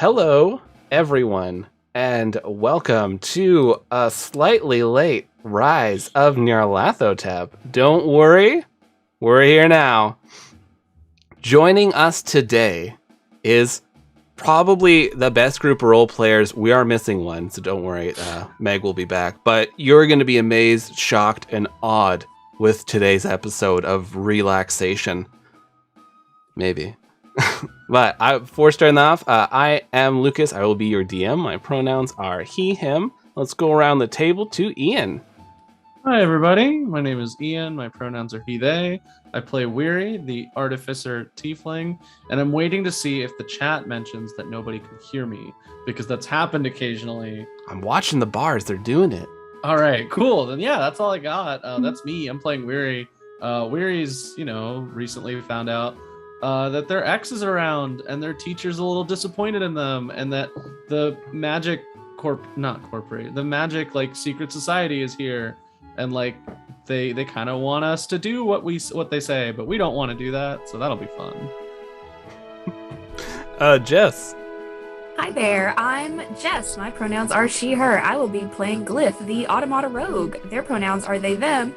Hello, everyone, and welcome to a slightly late rise of Nyarlathotep. Don't worry, we're here now. Joining us today is probably the best group of role players. We are missing one, so don't worry, Meg will be back. But you're going to be amazed, shocked, and awed with today's episode of relaxation. Maybe. But before starting off, I am Lucas. I will be your DM. My pronouns are he, him. Let's go around the table to Ian. Hi, everybody. My name is Ian. My pronouns are he, they. I play Weary, the artificer tiefling, and I'm waiting to see if the chat mentions that nobody can hear me, because that's happened occasionally. I'm watching the bars. They're doing it. All right, cool. Then yeah, that's all I got. That's me. I'm playing Weary. Weary's, recently found out that their ex is around and their teacher's a little disappointed in them, and that the magic the magic secret society is here, and they kind of want us to do what they say, but we don't want to do that, so that'll be fun. Jess. Hi there, I'm Jess. My pronouns are she, her. I will be playing Glyph, the automata rogue. Their pronouns are they, them,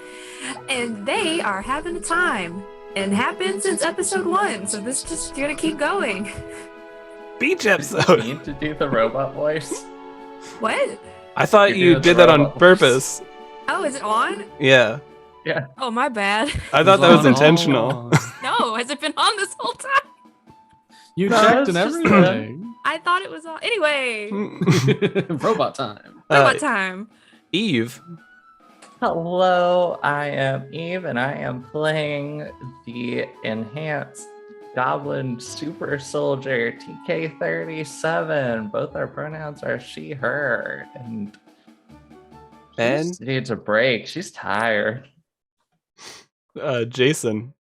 and they are having a time. And happened since episode 1, so this is just gonna keep going. Beach episode. You need to do the robot voice. What? I thought you did that on purpose. Oh, is it on? Yeah. Yeah. Oh, my bad. I thought that was intentional. No, has it been on this whole time? You No, checked it's and just everything. I thought it was on. Anyway, Robot time. robot time. Eve. Hello, I am Eve, and I am playing the enhanced Goblin Super Soldier TK37. Both our pronouns are she, her, and Ben. she needs a break. She's tired. Jason.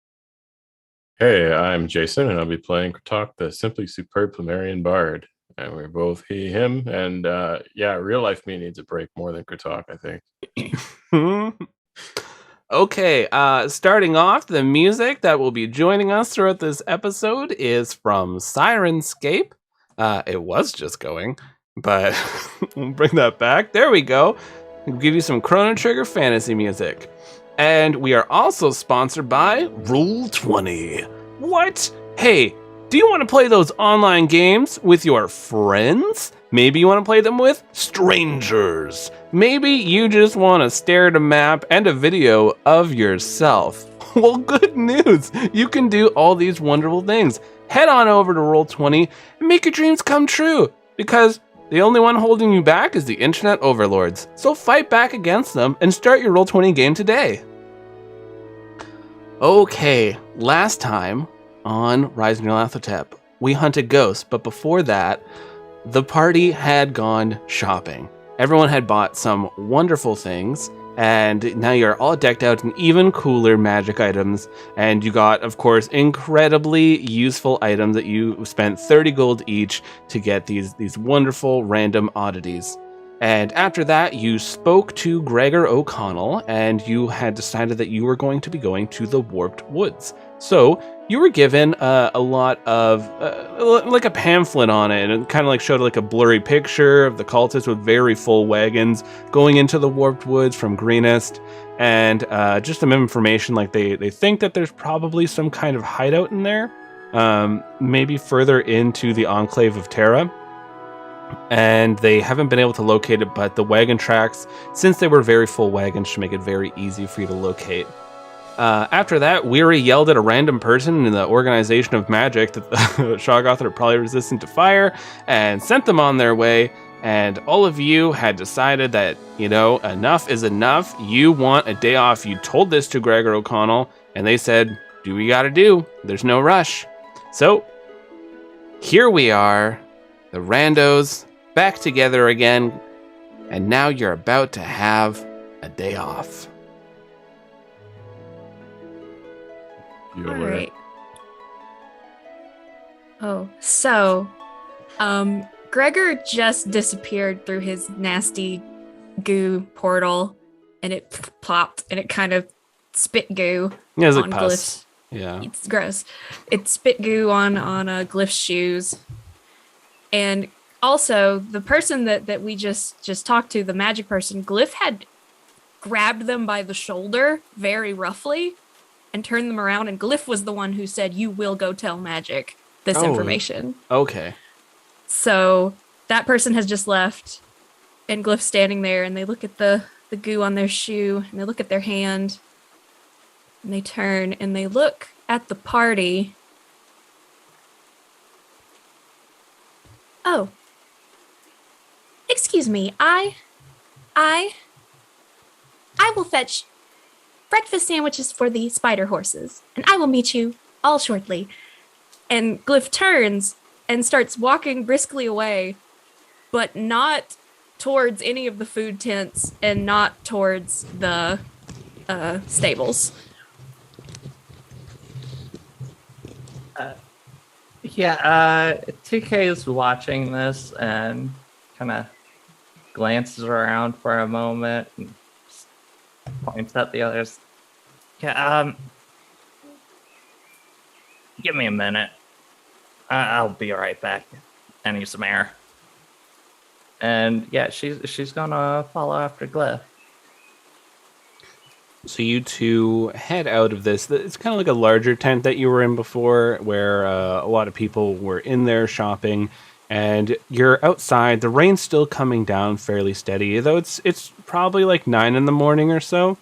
Hey, I'm Jason, and I'll be playing Kratok, the simply superb Plumerian bard. And we're both he, him, and real life me needs a break more than Kratok, I think. Okay, starting off, the music that will be joining us throughout this episode is from Sirenscape. It was just going, but we'll bring that back. There we go. We'll give you some Chrono Trigger fantasy music. And we are also sponsored by Roll20. What? Hey, do you want to play those online games with your friends? Maybe you want to play them with strangers. Maybe you just want to stare at a map and a video of yourself. Well, good news. You can do all these wonderful things. Head on over to Roll20 and make your dreams come true, because the only one holding you back is the internet overlords. So fight back against them and start your Roll20 game today. Okay, last time on Rise of Nyarlathotep, we hunted ghosts, but before that, the party had gone shopping. Everyone had bought some wonderful things, and now you're all decked out in even cooler magic items, and you got, of course, incredibly useful items that you spent 30 gold each to get these wonderful random oddities. And after that, you spoke to Gregor O'Connell, and you had decided that you were going to be going to the Warped Woods. So you were given a lot of, like a pamphlet on it, and it kind of showed a blurry picture of the cultists with very full wagons going into the Warped Woods from Greenest, and just some information they think that there's probably some kind of hideout in there, maybe further into the Enclave of Terra. And they haven't been able to locate it, but the wagon tracks, since they were very full wagons, should make it very easy for you to locate. After that, Weary yelled at a random person in the Organization of Magic that the Shoggoth are probably resistant to fire, and sent them on their way. And all of you had decided that, enough is enough. You want a day off. You told this to Gregor O'Connell, and they said, do what you gotta do. There's no rush. So, here we are, the Randos, back together again, and now you're about to have a day off. You All aware? right. Oh, so, Gregor just disappeared through his nasty goo portal, and it plopped, and it kind of spit goo Yeah, it's like on pus. Glyph's. Yeah. It's gross. It spit goo on Glyph's shoes, and Also, the person that we just talked to, the magic person, Glyph had grabbed them by the shoulder very roughly and turned them around, and Glyph was the one who said, "You will go tell Magic this information." Okay. So that person has just left, and Glyph's standing there, and they look at the goo on their shoe, and they look at their hand, and they turn, and they look at the party. Oh. Excuse me, I will fetch breakfast sandwiches for the spider horses, and I will meet you all shortly. And Glyph turns and starts walking briskly away, but not towards any of the food tents and not towards the stables. TK is watching this and kind of glances around for a moment and points at the others. Give me a minute. I'll be right back. I need some air. And yeah, she's gonna follow after Glyph. So you two head out of this. It's kind of like a larger tent that you were in before, where a lot of people were in there shopping, and you're outside. The rain's still coming down fairly steady, though it's probably like 9 in the morning or so.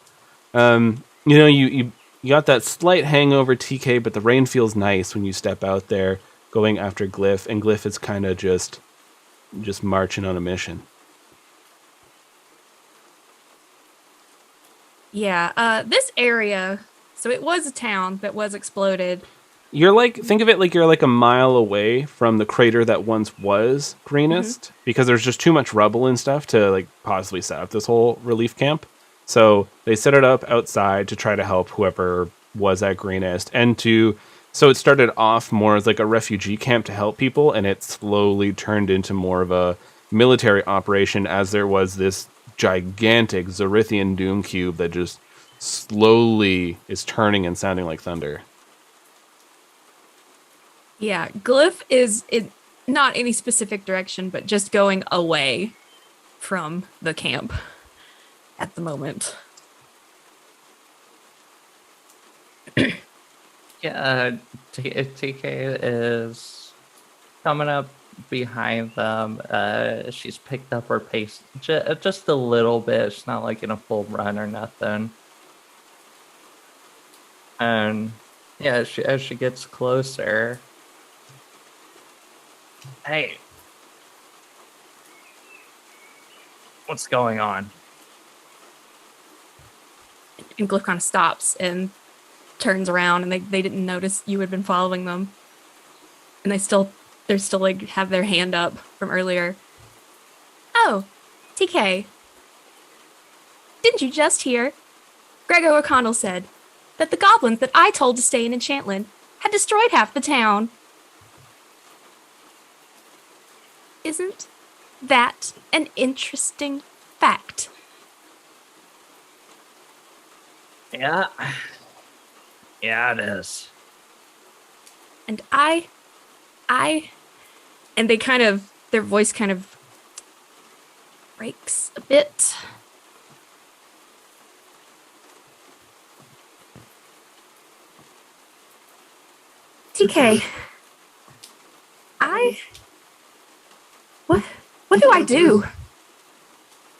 You got that slight hangover, TK, but the rain feels nice when you step out there going after Glyph, and Glyph is kind of just marching on a mission. Yeah, this area, so it was a town that was exploded. Think of it like you're like a mile away from the crater that once was Greenest, because there's just too much rubble and stuff to like possibly set up this whole relief camp. So they set it up outside to try to help whoever was at Greenest, so it started off more as like a refugee camp to help people, and it slowly turned into more of a military operation as there was this gigantic Zorithian Doom Cube that just slowly is turning and sounding like thunder. Yeah, Glyph is in not any specific direction, but just going away from the camp at the moment. Yeah, TK is coming up behind them. She's picked up her pace just a little bit. She's not like in a full run or nothing. And yeah, as she gets closer, hey, what's going on? And Glyph kind of stops and turns around, and they didn't notice you had been following them. And they're still like have their hand up from earlier. Oh, TK. Didn't you just hear? Gregor O'Connell said that the goblins that I told to stay in Enchantland had destroyed half the town. Isn't that an interesting fact? Yeah. Yeah, it is. And and they kind of, their voice kind of breaks a bit. TK, what do I do?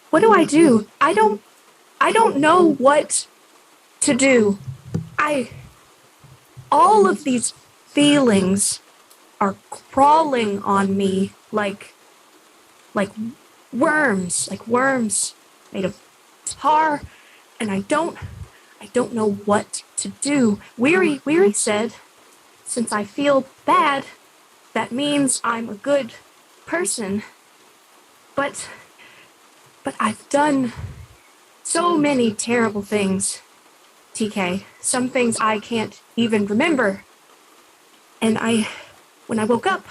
What do I do? I don't know what to do. All of these feelings are crawling on me like worms made of tar, and I don't know what to do. Weary said, since I feel bad, that means I'm a good person. But I've done so many terrible things, TK. Some things I can't even remember. And when I woke up,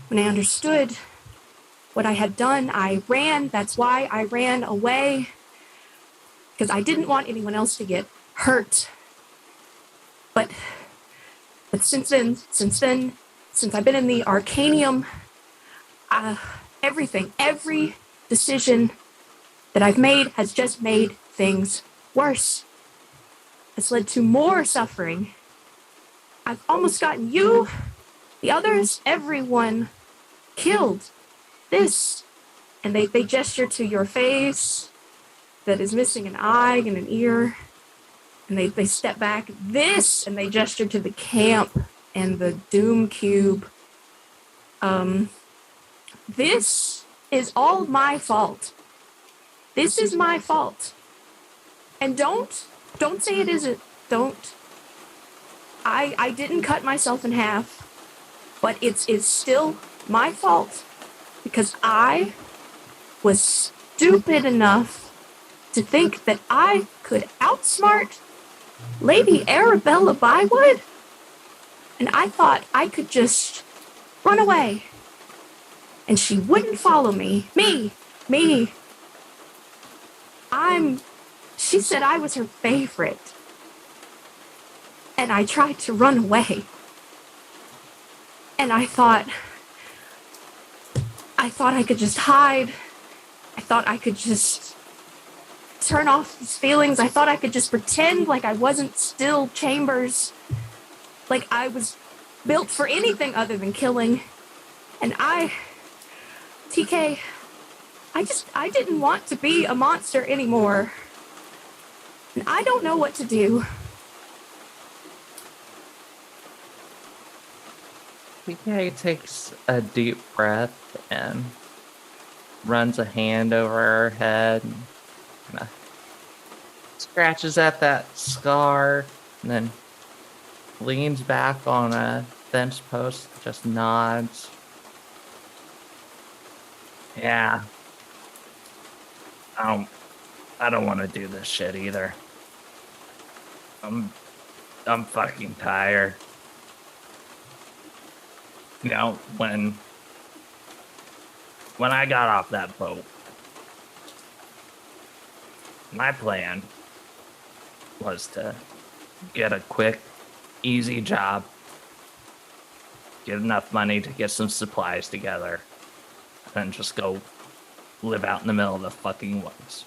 when I understood what I had done, I ran. That's why I ran away. Because I didn't want anyone else to get hurt. But since I've been in the Arcanium, everything, every decision that I've made has just made things worse. It's led to more suffering. I've almost gotten you, the others, everyone killed. This. And they gesture to your face that is missing an eye and an ear. And they step back. This. And they gesture to the camp and the Doom Cube. This is all my fault. This is my fault. And don't say it isn't. Don't. I didn't cut myself in half, but it's still my fault because I was stupid enough to think that I could outsmart Lady Arabella Bywood, and I thought I could just run away, and she wouldn't follow me. Me. She said I was her favorite. And I tried to run away. And I thought I could just hide. I thought I could just turn off these feelings. I thought I could just pretend like I wasn't still Chambers. Like I was built for anything other than killing. And TK, I didn't want to be a monster anymore. And I don't know what to do. PK takes a deep breath and runs a hand over her head and kind of scratches at that scar and then leans back on a fence post, just nods. Yeah. I don't want to do this shit either. I'm fucking tired. You know, when I got off that boat, my plan was to get a quick, easy job, get enough money to get some supplies together, and then just go live out in the middle of the fucking woods.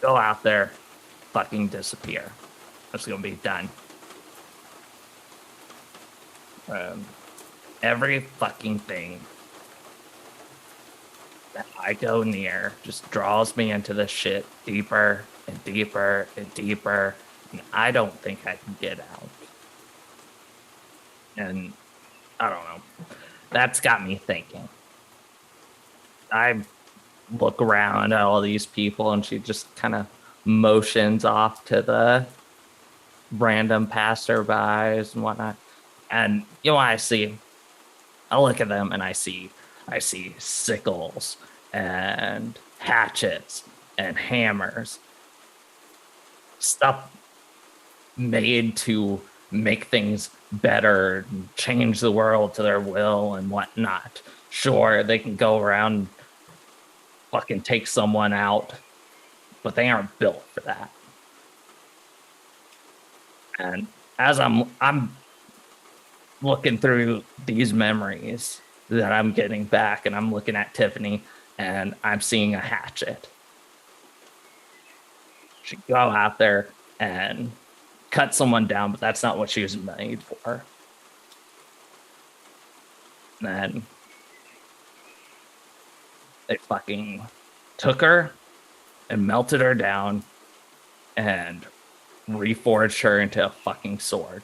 Go out there, fucking disappear. It's gonna be done. Every fucking thing that I go near just draws me into this shit deeper and deeper and deeper, and I don't think I can get out. And I don't know. That's got me thinking. I look around at all these people, and she just kind of motions off to the random passerbys and whatnot. And you know what I see? I look at them and I see sickles and hatchets and hammers. Stuff made to make things better and change the world to their will and whatnot. Sure, they can go around and fucking take someone out, but they aren't built for that. And as I'm looking through these memories that I'm getting back, and I'm looking at Tiffany, and I'm seeing a hatchet. She'd go out there and cut someone down, but that's not what she was made for. And then they fucking took her and melted her down and reforged her into a fucking sword.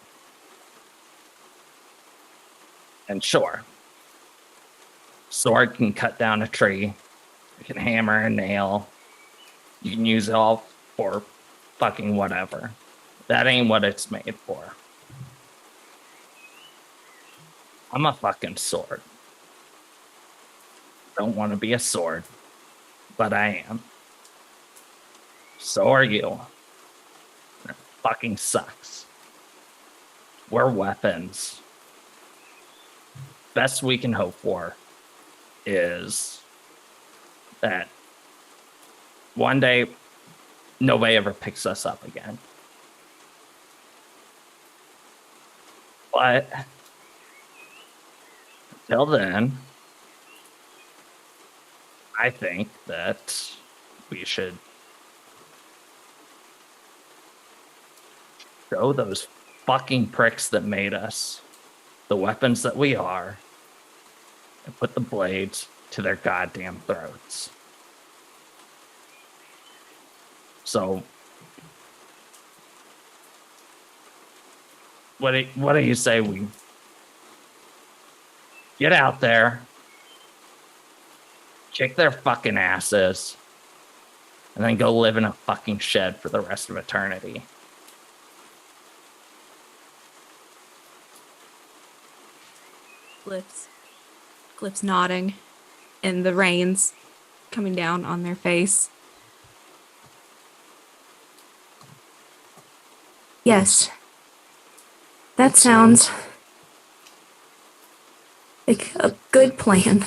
And sure, sword can cut down a tree. You can hammer a nail. You can use it all for fucking whatever. That ain't what it's made for. I'm a fucking sword. Don't want to be a sword, but I am. So are you. It fucking sucks. We're weapons. Best we can hope for is that one day nobody ever picks us up again. But Till then, I think that we should show those fucking pricks that made us the weapons that we are and put the blades to their goddamn throats. So, what do you say we get out there, kick their fucking asses, and then go live in a fucking shed for the rest of eternity? Glyph's nodding, and the rain's coming down on their face. Yes. That sounds like a good plan.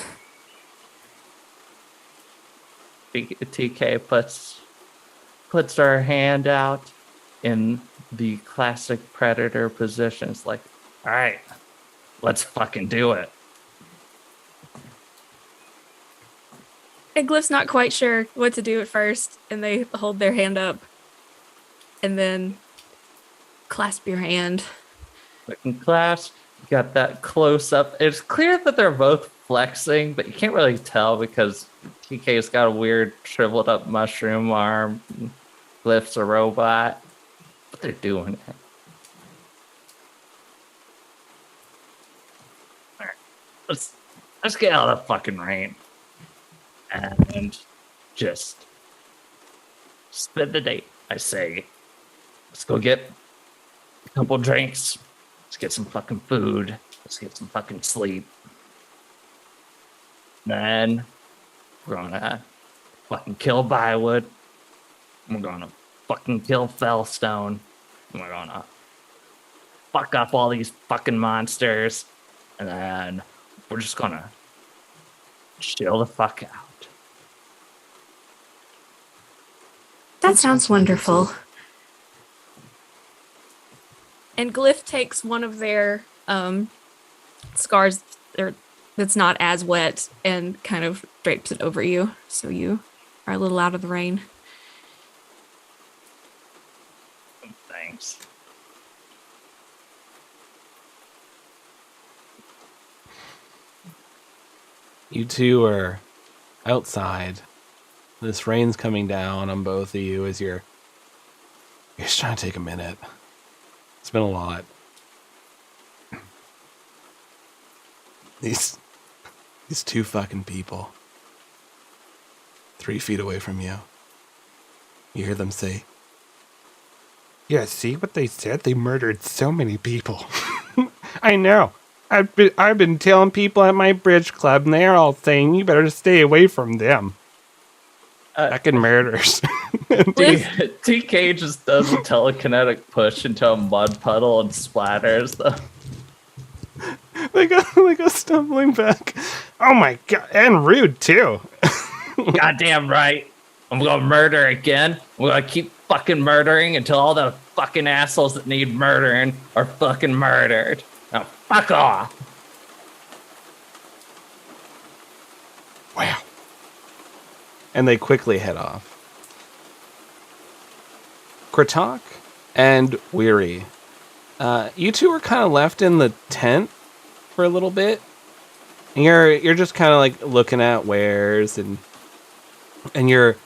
TK puts her hand out in the classic predator position. It's like, all right, let's fucking do it. And Glyph's not quite sure what to do at first, and they hold their hand up and then clasp your hand. Fucking clasp. You got that close up. It's clear that they're both flexing, but you can't really tell because TK's got a weird shriveled up mushroom arm. Glyph's a robot. But they're doing it. All right. Let's get out of the fucking rain. And just spend the day. I say, let's go get a couple drinks. Let's get some fucking food. Let's get some fucking sleep. Then we're gonna fucking kill Bywood. We're gonna fucking kill Fellstone. And we're gonna fuck up all these fucking monsters. And then we're just gonna chill the fuck out. That sounds wonderful. And Glyph takes one of their scars that's not as wet and kind of drapes it over you, so you are a little out of the rain. Thanks. You two are outside. This rain's coming down on both of you as you're just trying to take a minute. It's been a lot. These two fucking people 3 feet away from you. You hear them say, "Yeah, see what they said? They murdered so many people." I know. I've been telling people at my bridge club, and they're all saying you better stay away from them. Fucking murders. TK just does a telekinetic push into a mud puddle and splatters them. They go stumbling back. Oh my god, and rude too. Goddamn right. I'm gonna murder again. We're gonna keep fucking murdering until all the fucking assholes that need murdering are fucking murdered. Now fuck off. Wow. And they quickly head off. Kratok and Weary, you two are kind of left in the tent for a little bit. And you're just kind of like looking at wares, and you're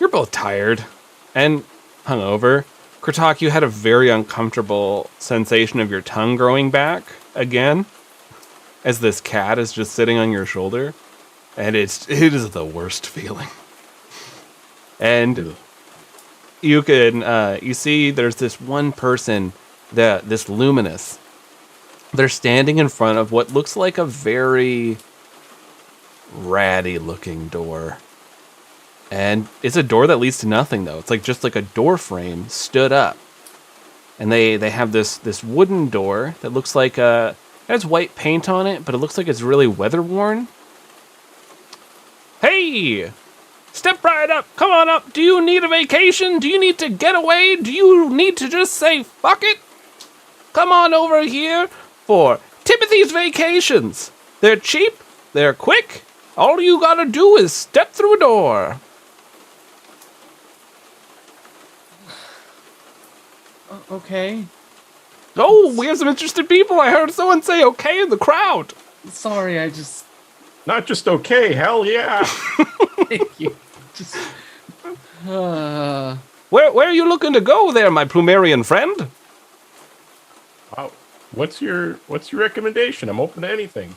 both tired and hungover. Kratok, you had a very uncomfortable sensation of your tongue growing back again, as this cat is just sitting on your shoulder, and it is the worst feeling. And you can you see there's this one person, this Luminous. They're standing in front of what looks like a very ratty looking door. And it's a door that leads to nothing, though. It's like just like a door frame stood up. And they have this wooden door that looks like it has white paint on it, but it looks like it's really weather worn. Hey! Step right up. Come on up. Do you need a vacation? Do you need to get away? Do you need to just say fuck it? Come on over here for Timothy's Vacations. They're cheap, they're quick. All you gotta do is step through a door. Okay. Oh, we have some interested people. I heard someone say okay in the crowd. Sorry, I just Not just okay, hell yeah. thank you. Just Where are you looking to go there, my Plumerian friend? Wow. What's your recommendation? I'm open to anything.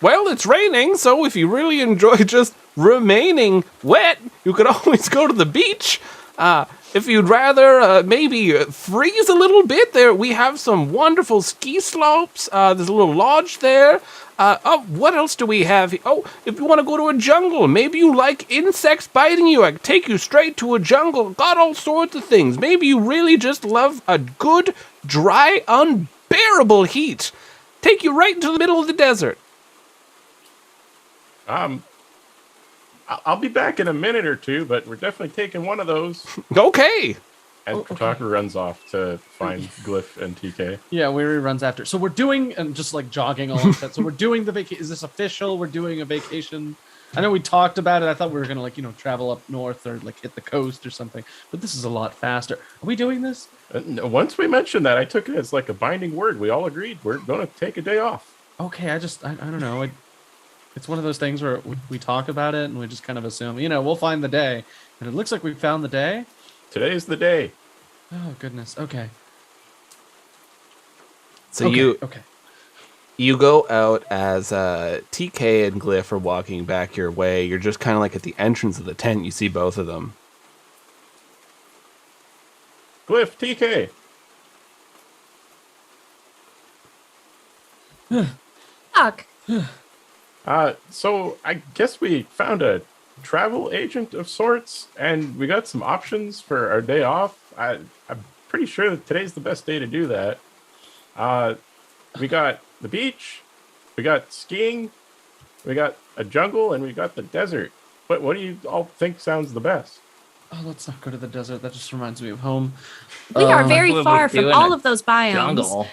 Well, it's raining, so if you really enjoy just remaining wet, you could always go to the beach. If you'd rather maybe freeze a little bit, there we have some wonderful ski slopes. There's a little lodge there. What else do we have? Oh, if you want to go to a jungle, maybe you like insects biting you. I can take you straight to a jungle. Got all sorts of things. Maybe you really just love a good, dry, unbearable heat. Take you right into the middle of the desert. I'll be back in a minute or two, but we're definitely taking one of those. Okay. And Kotaku runs off to find Glyph and TK. yeah, Weary runs after. So we're doing and just like jogging along that. So we're doing the vacation. Is this official? We're doing a vacation. I know we talked about it. I thought we were gonna travel up north or like hit the coast or something. But this is a lot faster. Are we doing this? Once we mentioned that, I took it as like a binding word. We all agreed we're going to take a day off. Okay, I don't know. It's one of those things where we talk about it and we just kind of assume, we'll find the day. And it looks like we found the day. Today's the day. Oh, goodness. Okay. So Okay. you go out as TK and Glyph are walking back your way. You're just kind of like at the entrance of the tent. You see both of them. Glyph, TK. Fuck. So I guess we found a travel agent of sorts, and we got some options for our day off. I'm pretty sure that today's the best day to do that. We got the beach, we got skiing, we got a jungle, and we got the desert. But what do you all think sounds the best? Oh, let's not go to the desert. That just reminds me of home. We are very what would far we do from in all a of those biomes. Jungle.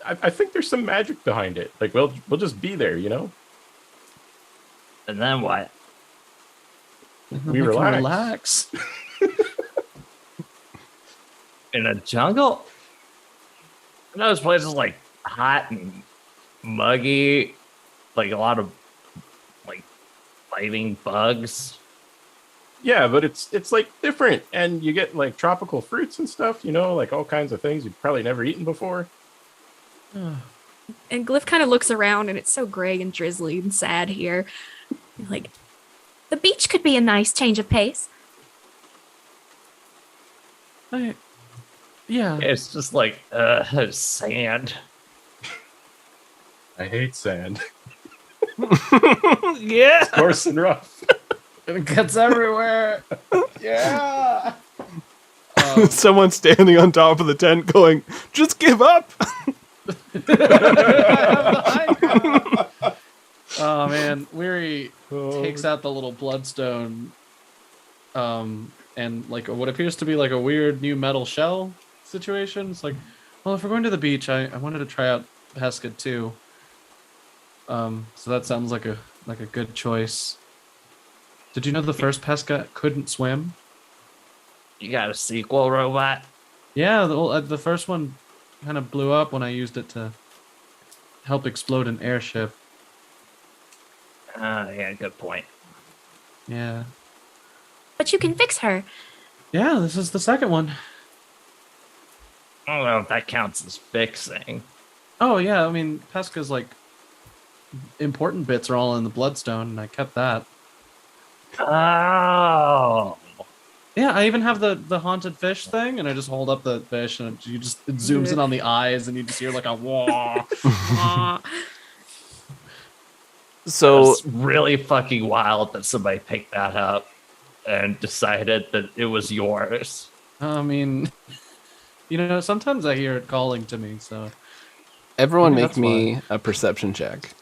I think there's some magic behind it. Like we'll just be there, And then what? We can relax. In a jungle? And those places like hot and muggy, like a lot of like biting bugs. Yeah, but it's like different, and you get like tropical fruits and stuff. Like all kinds of things you've probably never eaten before. And Glyph kind of looks around and it's so gray and drizzly and sad here. Like, the beach could be a nice change of pace. Yeah. It's just like sand. I hate sand. Yeah. It's coarse and rough. It gets everywhere. Yeah. Someone standing on top of the tent going, just give up. Oh man, Weary takes out the little bloodstone, and like what appears to be like a weird new metal shell situation. It's like, well, if we're going to the beach, I wanted to try out Pesca too. So that sounds like a good choice. Did you know the first Pesca couldn't swim? You got a sequel robot? Yeah, the first one kind of blew up when I used it to help explode an airship. Yeah, good point. Yeah. But you can fix her. Yeah, this is the second one. I don't know if that counts as fixing. Oh yeah, I mean Pesca's like important bits are all in the bloodstone, and I kept that. Oh. Yeah, I even have the haunted fish thing, and I just hold up the fish, and it zooms in on the eyes, and you just hear like a wah. So It's really fucking wild that somebody picked that up and decided that it was yours. I mean, sometimes I hear it calling to me, so everyone Maybe make that's me a perception check.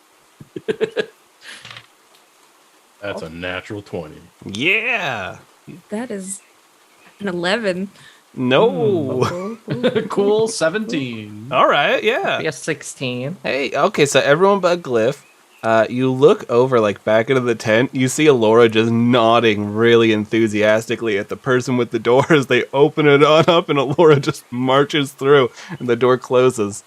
That's a natural 20. Yeah. That is an 11. No. Cool 17. All right, yeah. Be a 16. Hey, okay, so everyone but Glyph, you look over, like, back into the tent, you see Alora just nodding really enthusiastically at the person with the door as they open it on up, and Alora just marches through, and the door closes.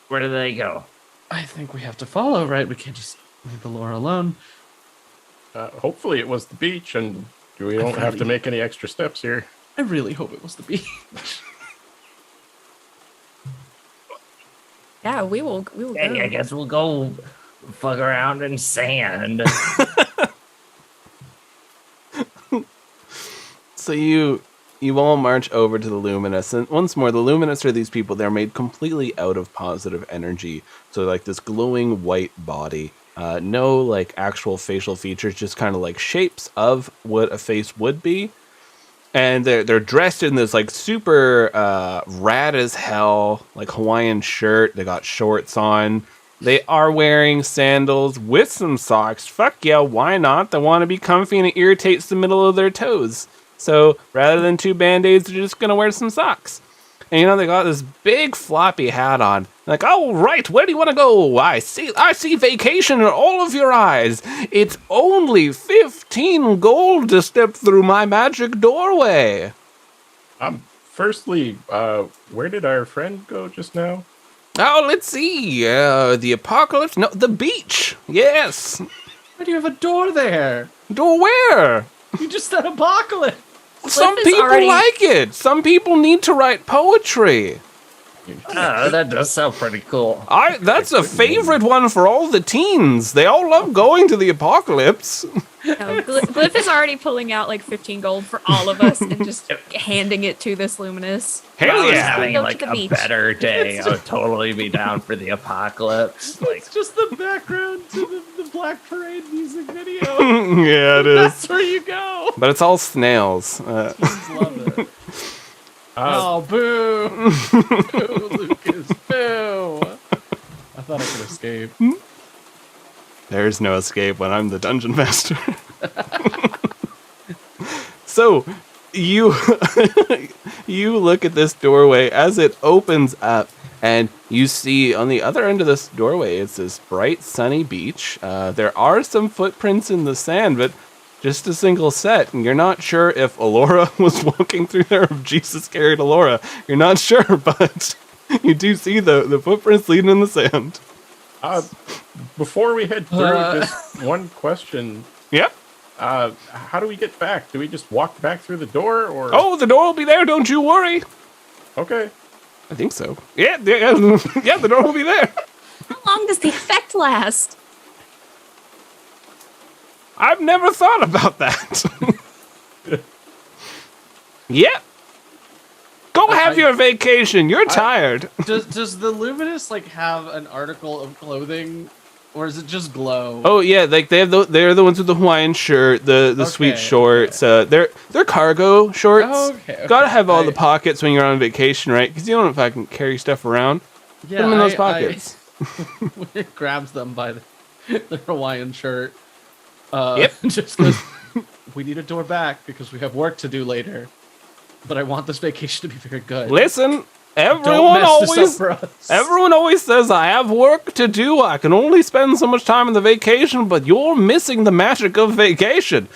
Where do they go? I think we have to follow, right? We can't just leave Alora alone. Hopefully it was the beach, and we don't have to make any extra steps here. I really hope it was the beach. Yeah, we will go. Hey, I guess we'll go fuck around in sand. So you all march over to the Luminous, and once more, the Luminous are these people. They're made completely out of positive energy, so like this glowing white body. No like actual facial features, just kind of like shapes of what a face would be. And they're dressed in this like super rad as hell like Hawaiian shirt. They got shorts on. They are wearing sandals with some socks. Fuck yeah, why not? They want to be comfy and it irritates the middle of their toes. So rather than 2 band-aids, they're just gonna wear some socks. And you know, they got this big floppy hat on. Like, oh right, where do you want to go? I see vacation in all of your eyes. It's only 15 gold to step through my magic doorway. Firstly, where did our friend go just now? Oh, let's see. The apocalypse? No, the beach. Yes. Why do you have a door there? Door where? You just said apocalypse. Some is people already- like it. Some people need to write poetry. Oh, that does sound pretty cool. That's a favorite one for all the teens. They all love going to the apocalypse. No, Glyph is already pulling out like 15 gold for all of us and just handing it to this Luminous. If I Hell was yeah. having Go to like the a beach. better day, I would totally be down for the apocalypse. Like, It's just the background to the Black Parade music video. Yeah, it is. That's where you go. But it's all snails. Kids love it. Oh, boo! Boo, Lucas, boo! I thought I could escape. There's no escape when I'm the dungeon master. So, you look at this doorway as it opens up, and you see on the other end of this doorway, it's this bright, sunny beach. There are some footprints in the sand, but just a single set, and you're not sure if Alora was walking through there or if Jesus carried Alora. You're not sure, but you do see the footprints leading in the sand. Before we head through, just one question. Yep. How do we get back? Do we just walk back through the door, or? Oh, the door will be there, don't you worry. Okay. I think so. Yeah, the door will be there. How long does the effect last? I've never thought about that. Yeah. Go have your vacation. You're tired. Does the Luminous like have an article of clothing, or is it just glow? Oh yeah, like they're the ones with the Hawaiian shirt, the sweet Okay, shorts. They're cargo shorts. Okay. Gotta have all the pockets when you're on vacation, right? Because you don't fucking carry stuff around. Yeah, Put them in those pockets. It grabs them by the Hawaiian shirt. Yep. Just goes, we need a door back because we have work to do later. But I want this vacation to be very good. Listen, Don't everyone mess this up always for us. everyone always says I have work to do. I can only spend so much time on the vacation, but you're missing the magic of vacation.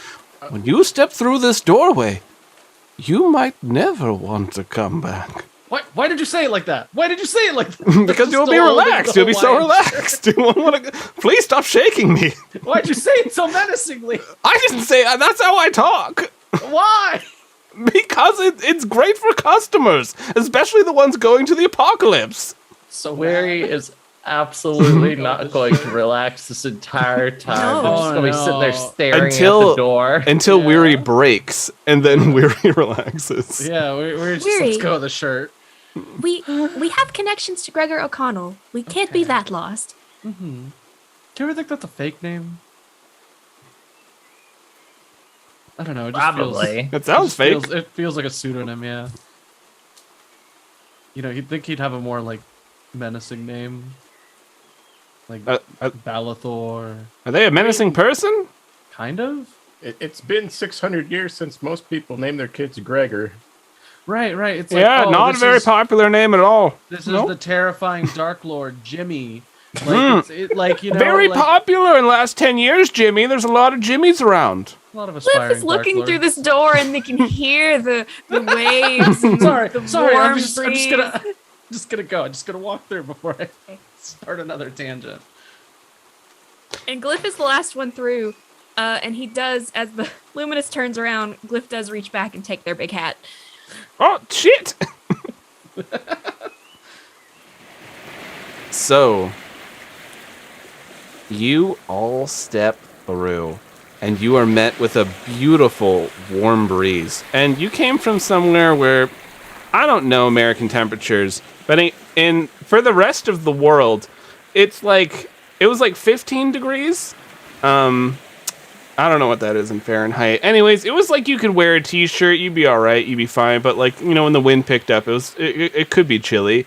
When you step through this doorway, you might never want to come back. Why did you say it like that? Why did you say it like that? Because you'll be Still holding relaxed. the You'll be so Hawaiian shirt. relaxed. You won't want to. Please stop shaking me. Why'd you say it so menacingly? I didn't say that's how I talk. Why? Because it's great for customers, especially the ones going to the apocalypse. So Weary is absolutely not going to relax this entire time. They're just going to be sitting there staring at the door. Until Yeah. Weary breaks, and then Weary relaxes. Yeah, we're just Weary. let's go with the shirt. We have connections to Gregor O'Connell. We can't be that lost. Mm-hmm. Do you ever think that's a fake name? I don't know. It just Probably. That sounds fake. It feels like a pseudonym, yeah. You know, you'd think he'd have a more like menacing name, like Balathor. Are they a menacing person? Kind of. It's been 600 years since most people name their kids Gregor. Right. It's Yeah, not a very popular name at all. This No? is the terrifying Dark Lord Jimmy. Like Very popular in the last 10 years, Jimmy. There's a lot of Jimmies around. A lot of Cliff aspiring is looking Dark through Lords. this door and they can hear the waves. And the Sorry. warm I'm just breeze. gonna go. I'm just gonna walk through before I start another tangent. And Glyph is the last one through. And he does, as the Luminous turns around, Glyph does reach back and take their big hat. Oh, shit! So, you all step through, and you are met with a beautiful warm breeze. And you came from somewhere where, I don't know American temperatures, but for the rest of the world, it was like 15 degrees. I don't know what that is in Fahrenheit. Anyways, it was like you could wear a t-shirt, you'd be all right, you'd be fine. But like, when the wind picked up, it could be chilly.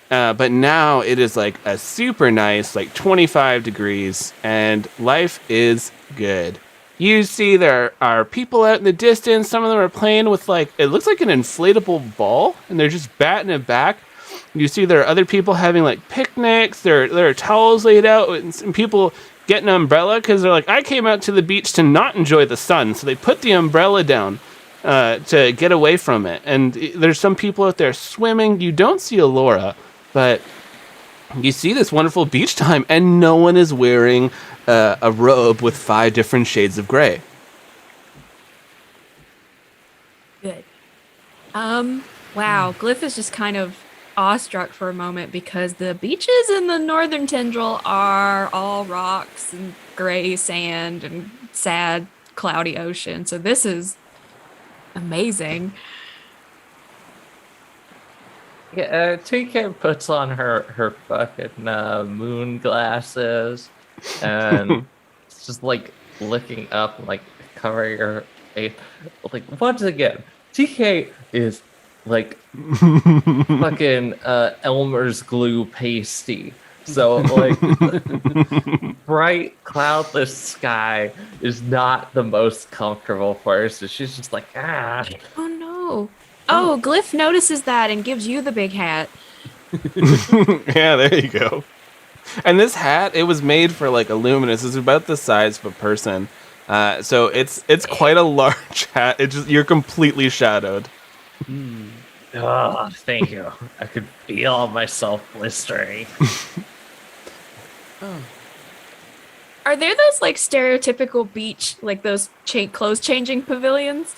But now it is like a super nice, like 25 degrees, and life is good. You see there are people out in the distance. Some of them are playing with it looks like an inflatable ball, and they're just batting it back. You see there are other people having like picnics. There are towels laid out, and some people get an umbrella because they're like, I came out to the beach to not enjoy the sun, so they put the umbrella down to get away from it. And there's some people out there swimming. You don't see Alora, but you see this wonderful beach time, and no one is wearing a robe with 5 different shades of gray. Good. Wow, Glyph is just kind of awestruck for a moment because the beaches in the northern tendril are all rocks and gray sand and sad, cloudy ocean. So this is amazing. Yeah, TK puts on her fucking moon glasses and it's just like looking up and like covering her face. Like once again, TK is like fucking Elmer's glue pasty. So like bright cloudless sky is not the most comfortable for her. So she's just like, ah. Oh no. Oh, Glyph notices that and gives you the big hat. Yeah, there you go. And this hat, it was made for like a luminous. It's about the size of a person. So it's quite a large hat. You're completely shadowed. Oh, thank you. I could feel myself blistering. Are there those like stereotypical beach, like those clothes changing pavilions?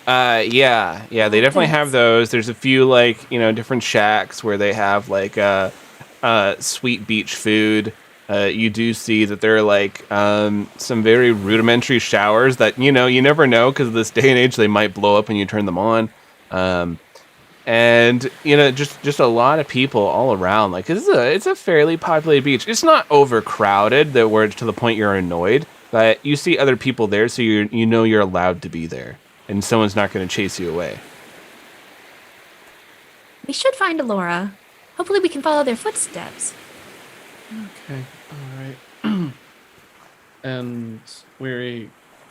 Yeah, they definitely have those. There's a few like, different shacks where they have like sweet beach food. You do see that there are like some very rudimentary showers that, you never know because this day and age they might blow up when you turn them on. And just a lot of people all around. Like it's a fairly populated beach. It's not overcrowded that where to the point you're annoyed, but you see other people there, so you're allowed to be there, and someone's not going to chase you away. We should find Alora. Hopefully we can follow their footsteps. Okay, all right. And Weary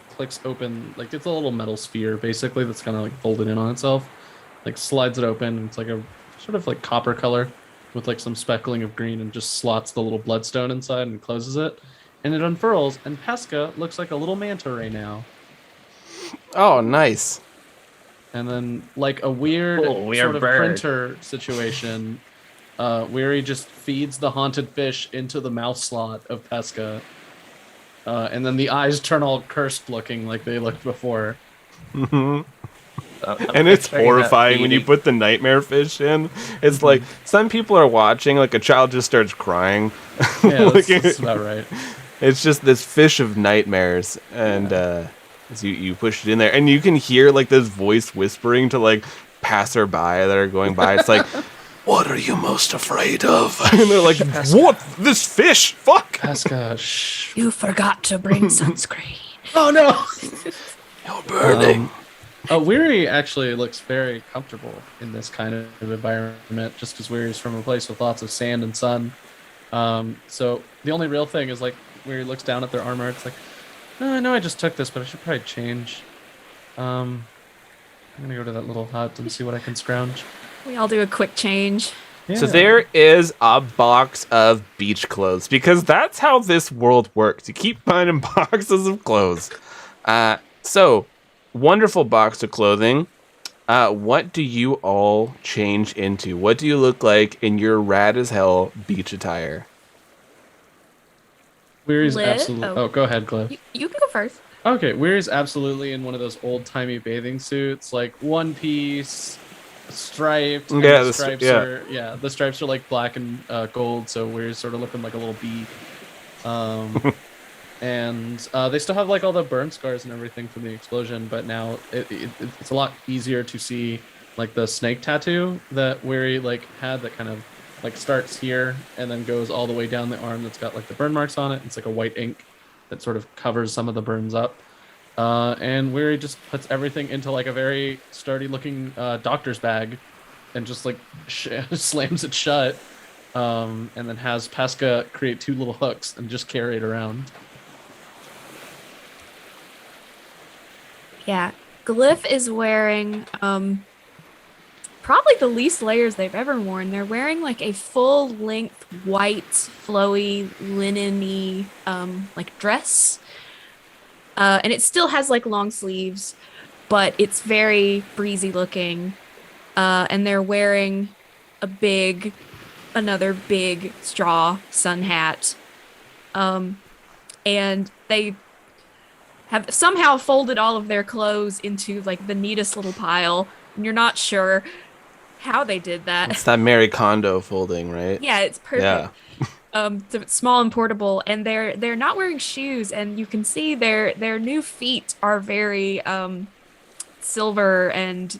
clicks open, like it's a little metal sphere basically that's kind of like folded in on itself. Like slides it open, and it's like a sort of like copper color with like some speckling of green, and just slots the little bloodstone inside and closes it. And it unfurls, and Pesca looks like a little manta ray now. Oh, nice. And then like a weird sort of printer situation, Weary just feeds the haunted fish into the mouth slot of Pesca. And then the eyes turn all cursed looking like they looked before. And it's horrifying when you put the nightmare fish in. It's like some people are watching, like a child just starts crying. Yeah, that's about right. It's just this fish of nightmares, and as you push it in there, and you can hear like this voice whispering to like passerby that are going by. It's like, what are you most afraid of? And they're like, what? This fish? Fuck! Pesca, shh. You forgot to bring sunscreen. Oh no! You're burning. Weary actually looks very comfortable in this kind of environment, just because Weary's from a place with lots of sand and sun. So the only real thing is like Weary looks down at their armor. It's like, No, I know I just took this, but I should probably change. I'm gonna go to that little hut and see what I can scrounge. We all do a quick change. So Yeah. there is a box of beach clothes because that's how this world works. You keep finding boxes of clothes. So wonderful box of clothing. What do you all change into? What do you look like in your rad as hell beach attire? Weary's Liv? absolutely. Oh. Oh, go ahead, Cliff. You can go first. Okay, Weary's absolutely in one of those old timey bathing suits, like one piece, striped. And Yeah, the the stripes yeah. are the stripes are like black and gold, so Weary's sort of looking like a little bee. And they still have like all the burn scars and everything from the explosion, but now it's a lot easier to see like the snake tattoo that Weary like had that kind of like starts here and then goes all the way down the arm that's got like the burn marks on it. It's like a white ink that sort of covers some of the burns up. And Weary just puts everything into like a very sturdy looking doctor's bag and just like slams it shut. And then has Pasca create 2 little hooks and just carry it around. Yeah. Glyph is wearing probably the least layers they've ever worn. They're wearing like a full length white, flowy, linen-y like dress. And it still has like long sleeves, but it's very breezy looking. And they're wearing another big straw sun hat. And they have somehow folded all of their clothes into like the neatest little pile, and you're not sure how they did that. It's that Mary Kondo folding, right? Yeah, it's perfect. Yeah. So it's small and portable, and they're not wearing shoes, and you can see their new feet are very silver and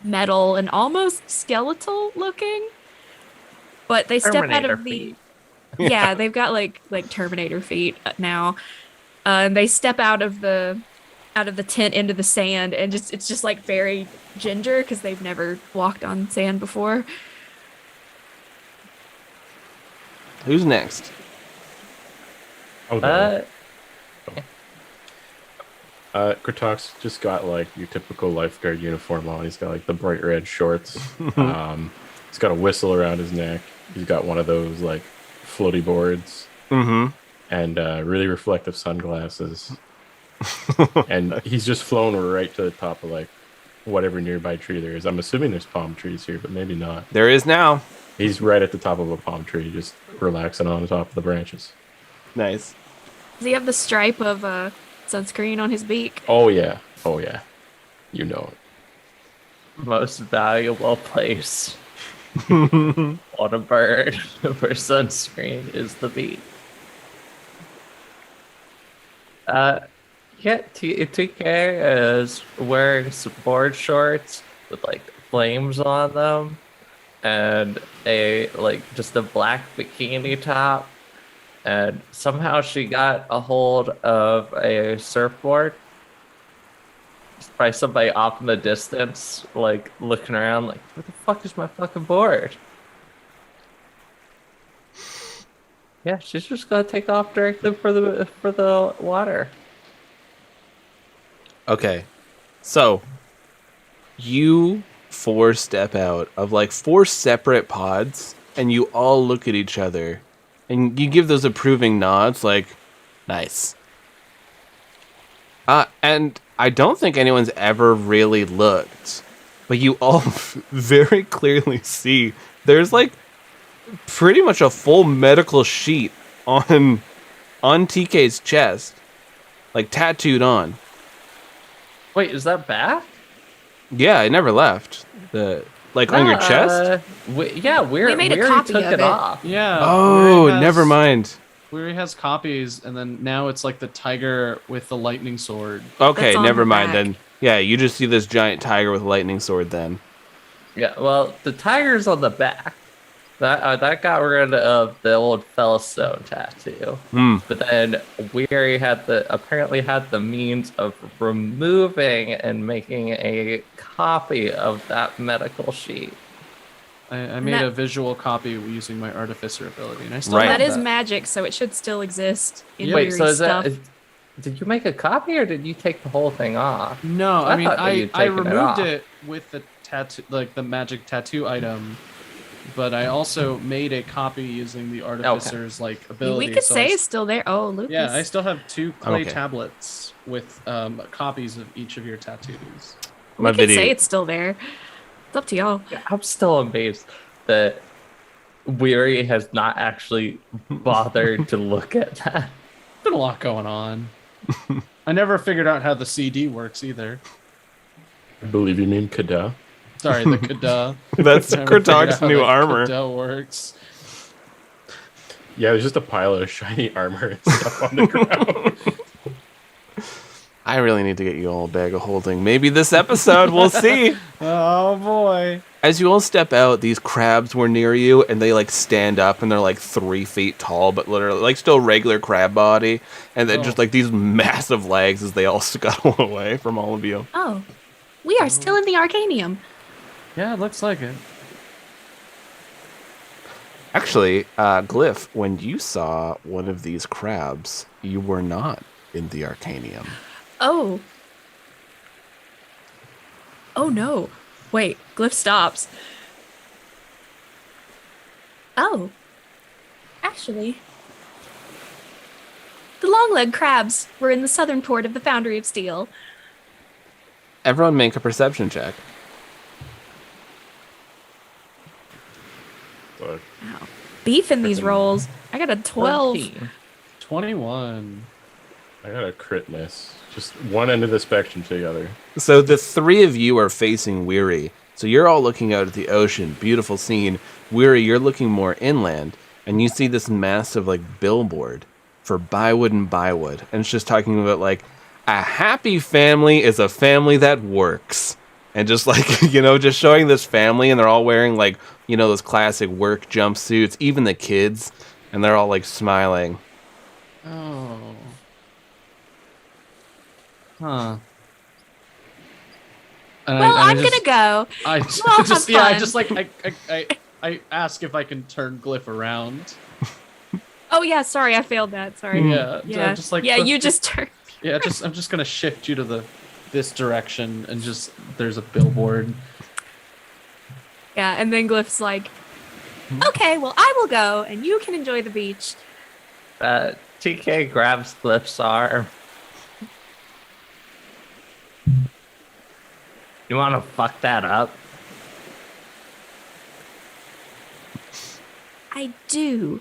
metal and almost skeletal looking. But they step out Terminator of the feet. yeah, they've got like Terminator feet now. And they step out of the tent into the sand, and it's just like very ginger because they've never walked on sand before. Who's next? Oh, Kratox just got like your typical lifeguard uniform on. He's got like the bright red shorts. He's got a whistle around his neck. He's got one of those like floaty boards. Mm-hmm. And really reflective sunglasses. And he's just flown right to the top of like whatever nearby tree there is. I'm assuming there's palm trees here, but maybe not. There is now. He's right at the top of a palm tree, just relaxing on the top of the branches. Nice. Does he have the stripe of sunscreen on his beak? Oh yeah. You know it. Most valuable place on a bird for sunscreen is the beak. TK is wearing some board shorts with like flames on them and just a black bikini top, and somehow she got a hold of a surfboard. It's probably somebody off in the distance, like looking around like, where the fuck is my fucking board? Yeah, she's just gonna take off directly for the water. Okay. So you 4 step out of like 4 separate pods, and you all look at each other and you give those approving nods like, nice. And I don't think anyone's ever really looked, but you all very clearly see there's like pretty much a full medical sheet on TK's chest, like tattooed on. Wait, is that back? Yeah, it never left. On your chest? We made a Weary copy took of it it. off. Yeah. Oh, Weary has- never mind. Weary has copies, and then now it's like the tiger with the lightning sword. Okay, That's on never the mind back. then. Yeah, you just see this giant tiger with a lightning sword then. Yeah, well, the tiger's on the back. That got rid of the old Fellstone tattoo. But then Weary apparently had the means of removing and making a copy of that medical sheet. I made a visual copy using my artificer ability, and I still Right. have That is magic, so it should still exist in Yeah. Wait, Weary's so is stuff. that Did you make a copy or did you take the whole thing off? No, I I mean thought that you'd I taken it removed off. it with the tattoo, like the magic tattoo item, but I also made a copy using the artificer's like ability. We could so say I it's still there. Oh, Lucas. yeah, I still have 2 clay Okay. tablets with copies of each of your tattoos. My we could video. say it's still there. It's up to y'all. Yeah, I'm still amazed that Weary has not actually bothered to look at that. Been a lot going on. I never figured out how the CD works either. I believe you mean Kada. Sorry, the Kada. That's I never figured out Kurtog's how new the armor. Kada works. Yeah, there's just a pile of shiny armor and stuff on the ground. I really need to get you all a bag of holding. Maybe this episode, we'll see. Oh boy. As you all step out, these crabs were near you, and they like stand up, and they're like 3 feet tall, but literally like still regular crab body, and then just like these massive legs as they all scuttle away from all of you. Oh, we are still in the Arcanium. Yeah, it looks like it. Actually, Glyph, when you saw one of these crabs, you were not in the Arcanium. Oh. Oh no. Wait, Glyph stops. Oh. Actually. The long-legged crabs were in the southern port of the Foundry of Steel. Everyone make a perception check. So, Wow. Beef in these rolls. I got a 12. 14. 21. I got a crit miss. Just one end of the spectrum to the other. So the 3 of you are facing Weary. So you're all looking out at the ocean. Beautiful scene. Weary, you're looking more inland, and you see this massive like billboard for Bywood and Bywood. And it's just talking about like a happy family is a family that works. And just like, just showing this family, and they're all wearing like, those classic work jumpsuits, even the kids, and they're all like smiling. Oh. Huh. And Well, I'm just- gonna go. I We'll just have yeah, I fun. just like I ask if I can turn Glyph around. Oh yeah, sorry, I failed that. Sorry. Yeah, Yeah. just like yeah, you just turned. yeah, I'm just gonna shift you to this direction and just there's a billboard. Yeah, and then Glyph's like, okay, well, I will go, and you can enjoy the beach. TK grabs Glyph's arm. You want to fuck that up? I do.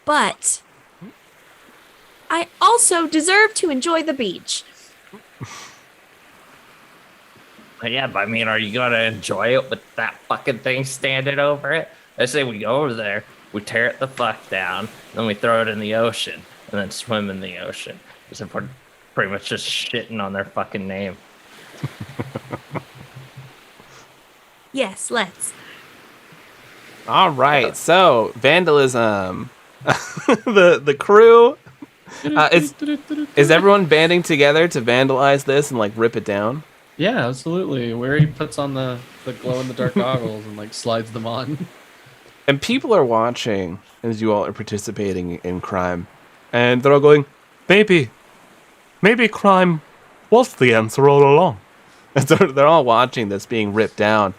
But I also deserve to enjoy the beach. Yeah, but I mean, are you gonna enjoy it with that fucking thing standing over it? I say we go over there, we tear it the fuck down, then we throw it in the ocean, and then swim in the ocean. As if we're pretty much just shitting on their fucking name. Yes, let's. All right, so vandalism. the crew. Is everyone banding together to vandalize this and like rip it down? Yeah, absolutely. Where he puts on the glow in the dark goggles and like slides them on. And people are watching as you all are participating in crime, and they're all going, maybe crime was the answer all along. And so they're all watching this being ripped down,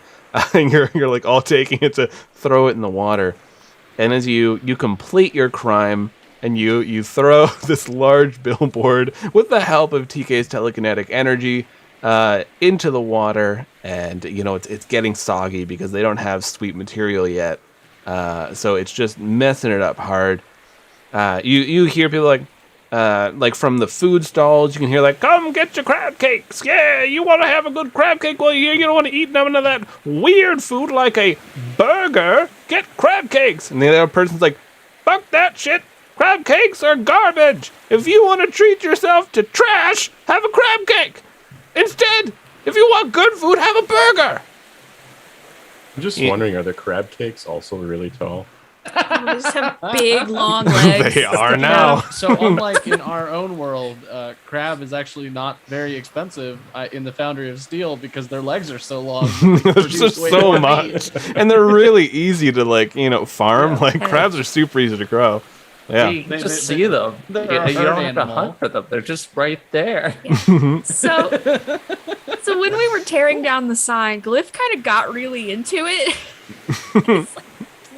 and you're like all taking it to throw it in the water. And as you complete your crime, and you throw this large billboard with the help of TK's telekinetic energy into the water, and it's getting soggy because they don't have sweet material yet, so it's just messing it up hard. You hear people like from the food stalls, you can hear like, come get your crab cakes. Yeah, you want to have a good crab cake while you're here. You don't want to eat none of that weird food like a burger. Get crab cakes. And the other person's like, fuck that shit. Crab cakes are garbage. If you want to treat yourself to trash, have a crab cake. Instead, if you want good food, have a burger. I'm just Yeah. wondering, are the crab cakes also really tall? They just have big, long legs. They are sticking now. out. So unlike in our own world, crab is actually not very expensive in the Foundry of Steel because their legs are so long. They There's produce just way so more much, meat. and they're really easy to farm. Yeah. Like crabs are super easy to grow. Yeah. You can just They- see them. they're You a don't herd have to animal. hunt for them. They're just right there. So when we were tearing down the sign, Glyph kind of got really into it. It's like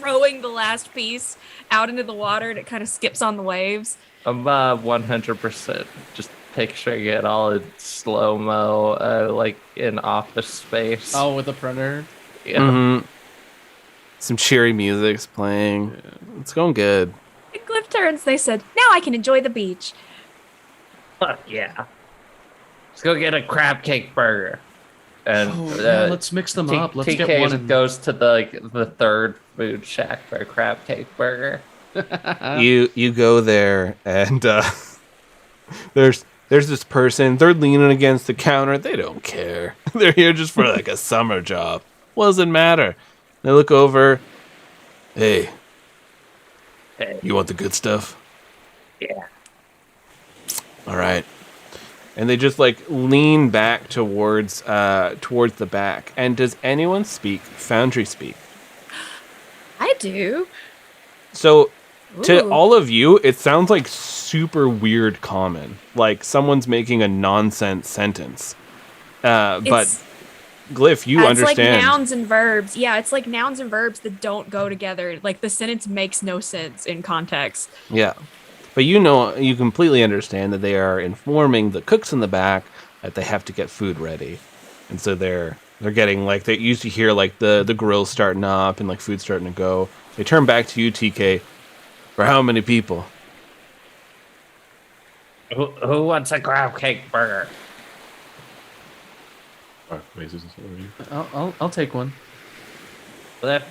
throwing the last piece out into the water, and it kind of skips on the waves. I'm 100% just picturing it all in slow-mo, like in Office Space. Oh, with the printer. Yeah. Mm-hmm. Some cheery music's playing. It's going good. And Glyph turns. They said, "Now I can enjoy the beach." Fuck yeah. Let's go get a crab cake burger. And Oh, yeah, let's mix them up. Let's TK get one. And... goes to the third food shack for a crab cake burger. You go there, and there's this person. They're leaning against the counter. They don't care. They're here just for like a summer job. What does it matter? They look over. Hey, you want the good stuff? Yeah. All right. And they just like lean back towards the back. And does anyone speak Foundry speak? I do. So to Ooh. all of you, it sounds like super weird common. Like someone's making a nonsense sentence. But It's- Glyph, you It's understand. like nouns and verbs. Yeah, it's like nouns and verbs that don't go together. Like the sentence makes no sense in context. Yeah. But you completely understand that they are informing the cooks in the back that they have to get food ready. And so they're getting like, they used to hear like the grill starting up and like food starting to go. They turn back to you, TK. For how many people? Who wants a crab cake burger? Oh, wait, is this over you? I'll take one. Cliff?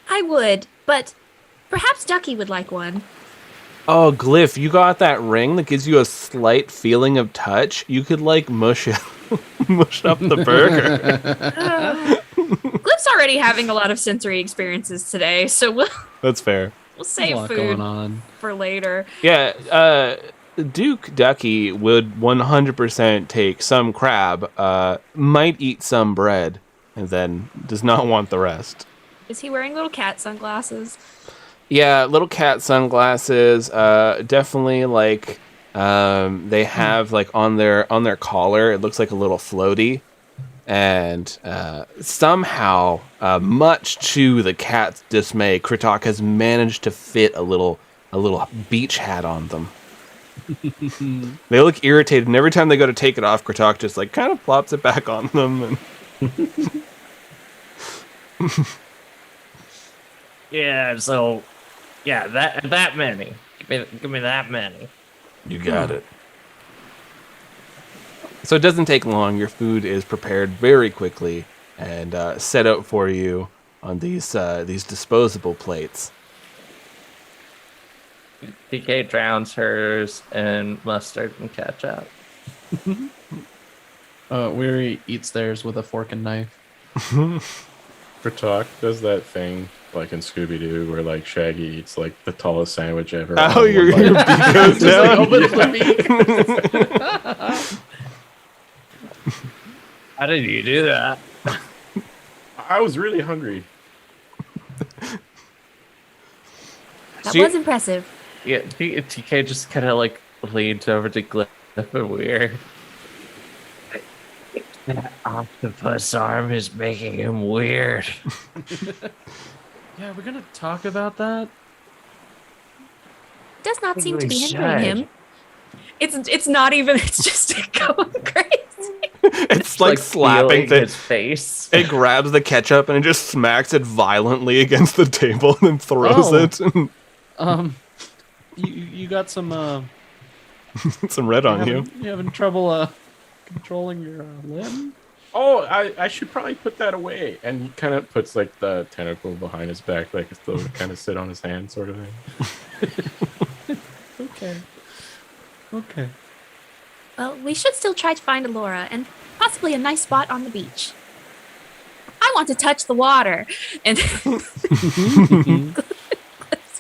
I would, but perhaps Ducky would like one. Oh, Glyph, you got that ring that gives you a slight feeling of touch. You could like mush it, mush up the burger. Glyph's already having a lot of sensory experiences today, so we'll That's fair. we'll A save lot food going on. for later. Yeah, Duke Ducky would 100% take some crab, might eat some bread, and then does not want the rest. Is he wearing little cat sunglasses? Yeah, little cat sunglasses. Definitely like they have like on their collar. It looks like a little floaty, and somehow, much to the cat's dismay, Kritok has managed to fit a little beach hat on them. They look irritated, and every time they go to take it off, Kritok just like kind of plops it back on them. And Yeah, so that many. Give me that many. you got it. So it doesn't take long. Your food is prepared very quickly and set out for you on these disposable plates. TK drowns hers in mustard and ketchup. Weary eats theirs with a fork and knife. For talk, does that thing like in Scooby Doo where like Shaggy eats like the tallest sandwich ever? Oh, on your one bite? beak goes down. Opens the beak. How did you do that? I was really hungry. That So you- was impressive. Yeah, TK just kind of like leans over to Glyph and Weird. That octopus arm is making him weird. Yeah, we're gonna talk about that. Does not think seem to we be hindering should. him. It's not even. It's just going crazy. It's like slapping feeling things. his face. It grabs the ketchup and it just smacks it violently against the table and then throws Oh. it. You got some Some red on you. you having trouble controlling your limb? Oh, I should probably put that away. And he kind of puts like the tentacle behind his back, like it's to kind of sit on his hand, sort of thing. Okay. Well, we should still try to find Alora and possibly a nice spot on the beach. I want to touch the water, and Cliff's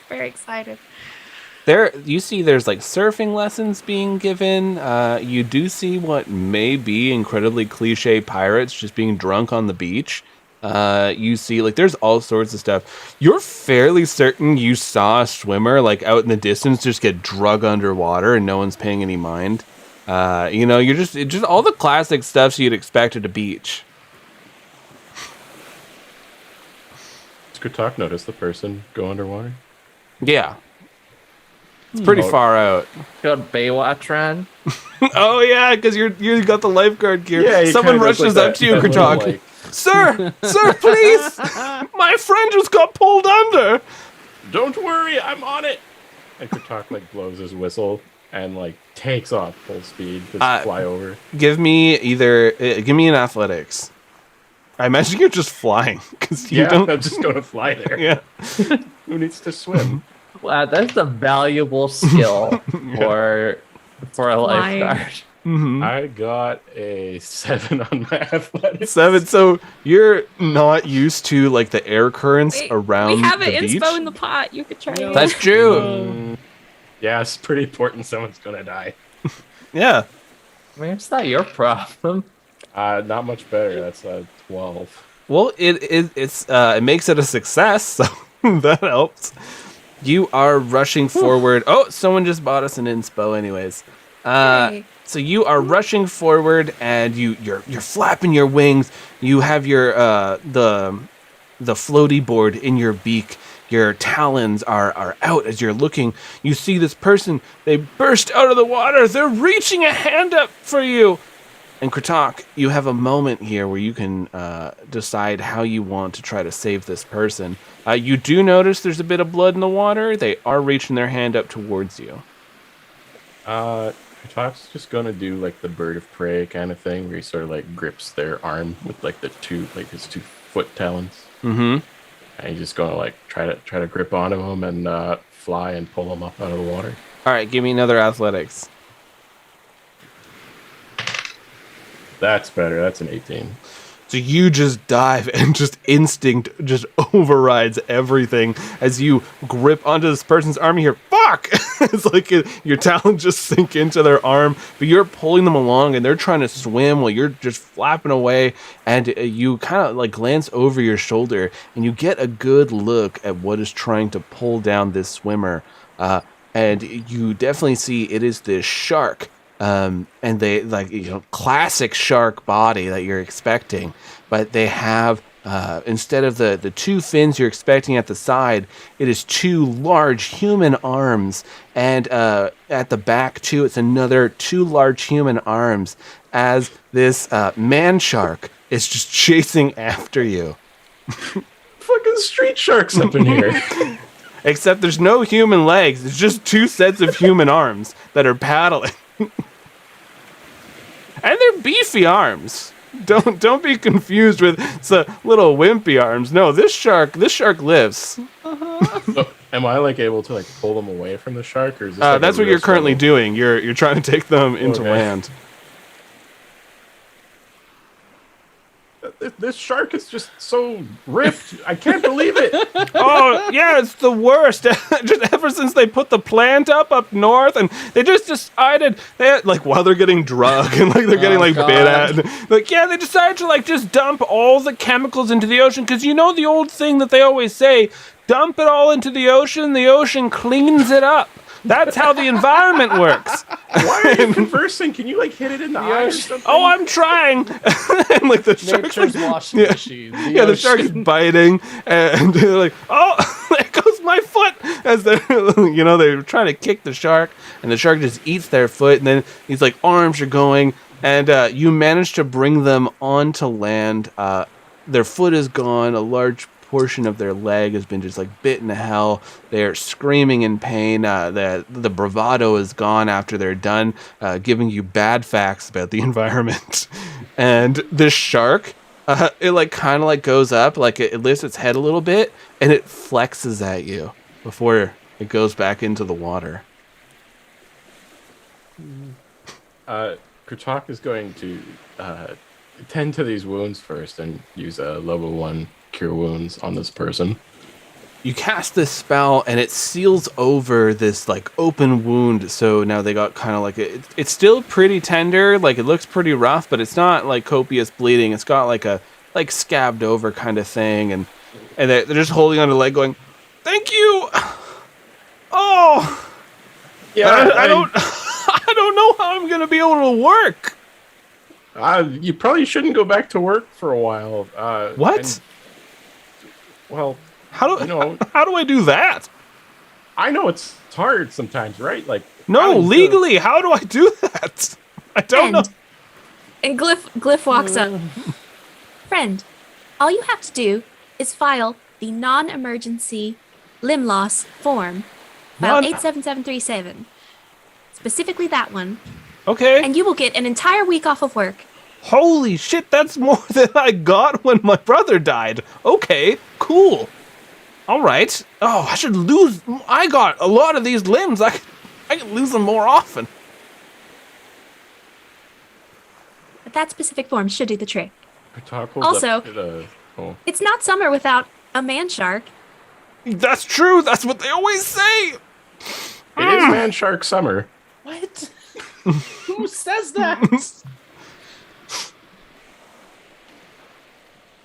very excited. There, you see, there's like surfing lessons being given. You do see what may be incredibly cliche pirates just being drunk on the beach. You see, like, there's all sorts of stuff. You're fairly certain you saw a swimmer, like, out in the distance just get drug underwater and no one's paying any mind. You're just all the classic stuff you'd expect at a beach. Does Kratok notice the person go underwater? Yeah. It's pretty far out. Good Baywatch run. Oh, yeah, because you got the lifeguard gear. Yeah, Someone rushes up to you, Kratok. Sir, please! My friend just got pulled under! Don't worry, I'm on it! And Kratok, like, blows his whistle and, like, takes off full speed to fly over. Give me an athletics. I imagine you're just flying, because you don't... I'm just going to fly there. Yeah. Who needs to swim? Wow, that's a valuable skill for a lifeguard. Mm-hmm. I got a 7 on my athletics. 7. So you're not used to like the air currents around We have the an beach. inspo in the pot. You could try it. That's true. Yeah, it's pretty important. Someone's gonna die. Yeah. I mean, it's not your problem. Not much better. That's 12. Well, it makes it a success, so that helps. You are rushing forward. Oh, someone just bought us an inspo, anyways. Yay. So you are rushing forward, and you're flapping your wings. You have your the floaty board in your beak. Your talons are out as you're looking. You see this person. They burst out of the water. They're reaching a hand up for you. And Kratok, you have a moment here where you can decide how you want to try to save this person. You do notice there's a bit of blood in the water. They are reaching their hand up towards you. Kratok's just gonna do like the bird of prey kind of thing, where he sort of like grips their arm with like his 2 foot talons. Mm-hmm. And he's just gonna like try to grip onto him and fly and pull him up out of the water. All right, give me another athletics. That's better. That's an 18. So you just dive and just instinct just overrides everything as you grip onto this person's arm. You hear, fuck! It's like your talons just sink into their arm, but you're pulling them along and they're trying to swim while you're just flapping away. And you kind of like glance over your shoulder and you get a good look at what is trying to pull down this swimmer. And you definitely see it is this shark. And they classic shark body that you're expecting, but they have instead of the 2 fins you're expecting at the side, it is 2 large human arms, and at the back too, it's another 2 large human arms as this man shark is just chasing after you. Fucking street sharks up in here. Except there's no human legs. It's just 2 sets of human arms that are paddling. And they're beefy arms. Don't be confused with little wimpy arms. No, this shark lives. So, am I like able to like pull them away from the shark, or is this like that's a what real you're currently struggle? doing. You're trying to take them into Okay. land. This shark is just so ripped. I can't believe it. Oh yeah, it's the worst. Just ever since they put the plant up north, and they just decided while they're getting drugged and like they're getting like bit at, and, like they decided to like just dump all the chemicals into the ocean, because you know the old thing that they always say, dump it all into the ocean cleans it up. That's how the environment works. Why are you conversing? Can you like hit it in the eye or something? Oh, I'm trying. And like the shark's Nature's like, washing machine. the shark is biting, and they're like, oh, there goes my foot. As they're, they're trying to kick the shark, and the shark just eats their foot, and then these like arms are going, and you manage to bring them onto land. Their foot is gone. A large portion of their leg has been just like bitten to hell. They're screaming in pain. The bravado is gone after they're done giving you bad facts about the environment. And this shark, it like kind of like goes up, like it lifts its head a little bit, and it flexes at you before it goes back into the water. Kratok is going to tend to these wounds first and use a level 1 cure wounds on this person. You cast this spell and it seals over this like open wound, so now they got kind of like it's still pretty tender, like it looks pretty rough, but it's not like copious bleeding. It's got like a like scabbed over kind of thing, and they're just holding on to the leg, going, "Thank you." Oh, Yeah, I don't, I don't know how I'm gonna be able to work. You probably shouldn't go back to work for a while. What? Well, How do you know, how do I do that? I know it's hard sometimes, right? Like, No, having to- legally, how do I do that? I don't know. And Glyph walks up. Friend, all you have to do is file the non-emergency limb loss form. File Non- 87737. Specifically that one. Okay. And you will get an entire week off of work. Holy shit, that's more than I got when my brother died. Okay, cool. All right. Oh, I should lose. I got a lot of these limbs. I can lose them more often. But that specific form should do the trick. Talk Also- oh. It's not summer without a man shark. That's true. That's what they always say. It is Man Shark Summer. What? Who says that?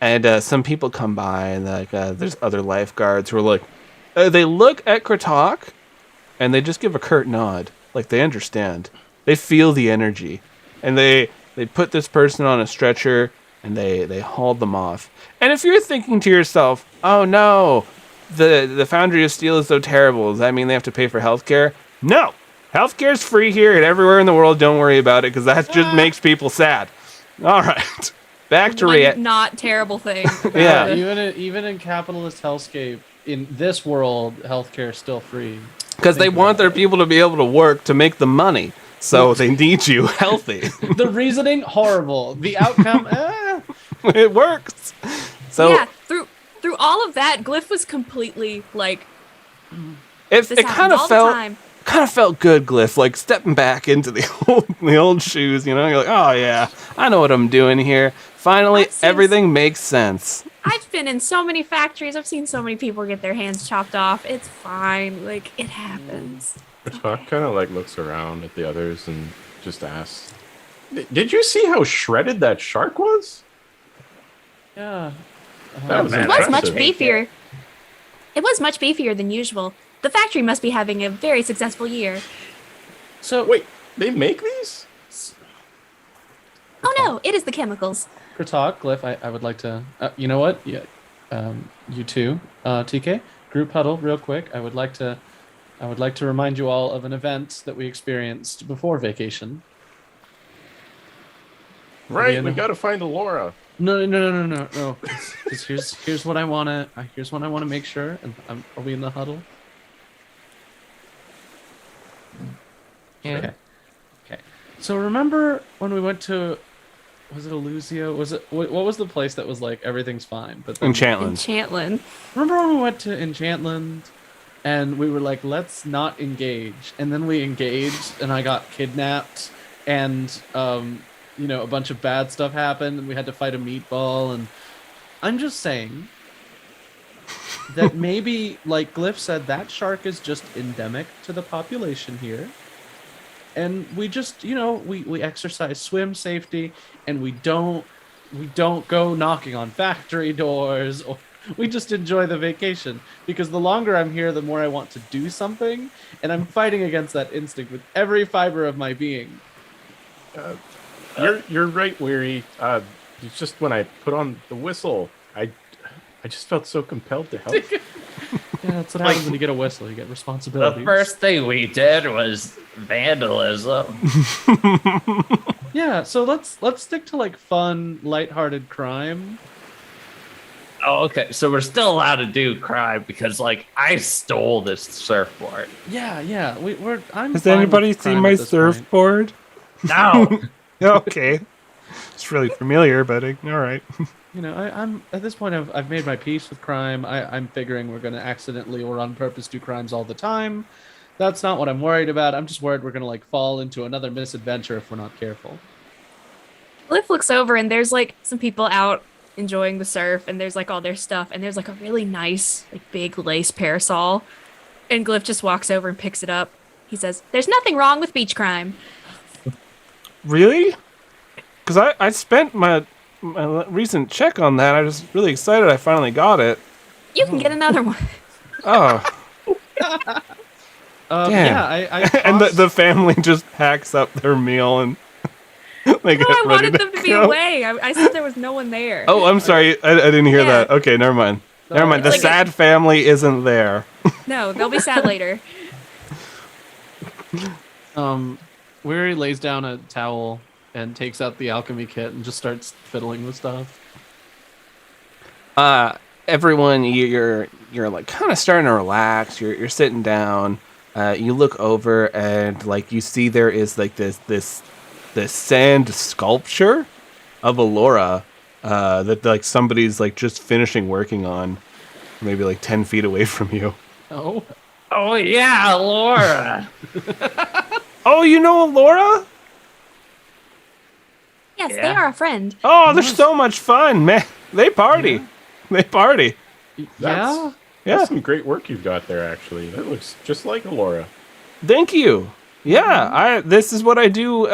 And some people come by, and like there's other lifeguards who are like, they look at Kratok, and they just give a curt nod, like they understand. They feel the energy, and they put this person on a stretcher, and they haul them off. And if you're thinking to yourself, oh no, the Foundry of Steel is so terrible, does that mean they have to pay for healthcare? No, healthcare's free here and everywhere in the world. Don't worry about it, because that just makes people sad. All right. Back to One not terrible thing. Yeah. Even in capitalist hellscape, in this world, healthcare is still free. Because they want their people to be able to work to make the money. So they need you healthy. The reasoning, horrible. The outcome, It works. So yeah, through all of that, Glyph was completely like, it this kind happens of all felt the time. kind of felt good, Glyph, like stepping back into the old shoes. You know, you're like, oh yeah, I know what I'm doing here. Finally, I've seen everything makes sense. I've been in so many factories. I've seen so many people get their hands chopped off. It's fine. Like, it happens. Talk kind of like looks around at the others and just asks, "Did you see how shredded that shark was?" yeah. That was man, It was much impressive. beefier. It was much beefier than usual. The factory must be having a very successful year. So Wait, they make these? Oh no, it is the chemicals. Kratok, Glyph, I would like to. You know what? Yeah. You too, TK. Group huddle, real quick. I would like to remind you all of an event that we experienced before vacation. Right, Yeah, we no. gotta find Alora. No. Because here's what I wanna make sure. And are we in the huddle? Yeah. Okay. So remember when we went to, was it Elusio? Was it what was the place that was like everything's fine? But then, Enchantland. Enchantland. remember when we went to Enchantland, and we were like, let's not engage, and then we engaged, and I got kidnapped, and a bunch of bad stuff happened, and we had to fight a meatball, and I'm just saying that maybe, like Glyph said, that shark is just endemic to the population here. And we just, we exercise swim safety, and we don't go knocking on factory doors, or we just enjoy the vacation. Because the longer I'm here, the more I want to do something, and I'm fighting against that instinct with every fiber of my being. You're right, Weary. It's just when I put on the whistle, I just felt so compelled to help. Yeah, that's what happens when you get a whistle. You get responsibility. The first thing we did was vandalism. Yeah, so let's stick to like fun, lighthearted crime. Oh, okay. So we're still allowed to do crime because, like, I stole this surfboard. Yeah. I'm. Has fine anybody with seen crime my at this point. surfboard? No. Okay. It's really familiar, but all right. I'm at this point. I've made my peace with crime. I'm figuring we're going to accidentally or on purpose do crimes all the time. That's not what I'm worried about. I'm just worried we're going to like fall into another misadventure if we're not careful. Glyph looks over and there's like some people out enjoying the surf, and there's like all their stuff, and there's like a really nice, like big lace parasol. And Glyph just walks over and picks it up. He says, "There's nothing wrong with beach crime." Really? Because I spent my my recent check on that. I was really excited I finally got it. You can get another one. Oh, damn. Yeah, I And tossed- the family just packs up their meal and they No, get I ready wanted to them to be go. away. I said there was no one there. Oh, I'm sorry. I didn't hear Yeah. that. Okay, never mind. Never mind. The It's like sad family isn't there. No, they'll be sad later. Weary lays down a towel and takes out the alchemy kit and just starts fiddling with stuff. Everyone, you're like kind of starting to relax. You're sitting down. You look over and like you see there is like this sand sculpture of Alora that like somebody's like just finishing working on, maybe like 10 feet away from you. Oh, Oh yeah, Laura. Oh, you know Alora? Yes, they Yeah. are a friend. Oh, they're so much fun, man. They party. They party. yeah. Yeah. That's some great work you've got there, actually. That looks just like Alora. Thank you. Yeah, this is what I do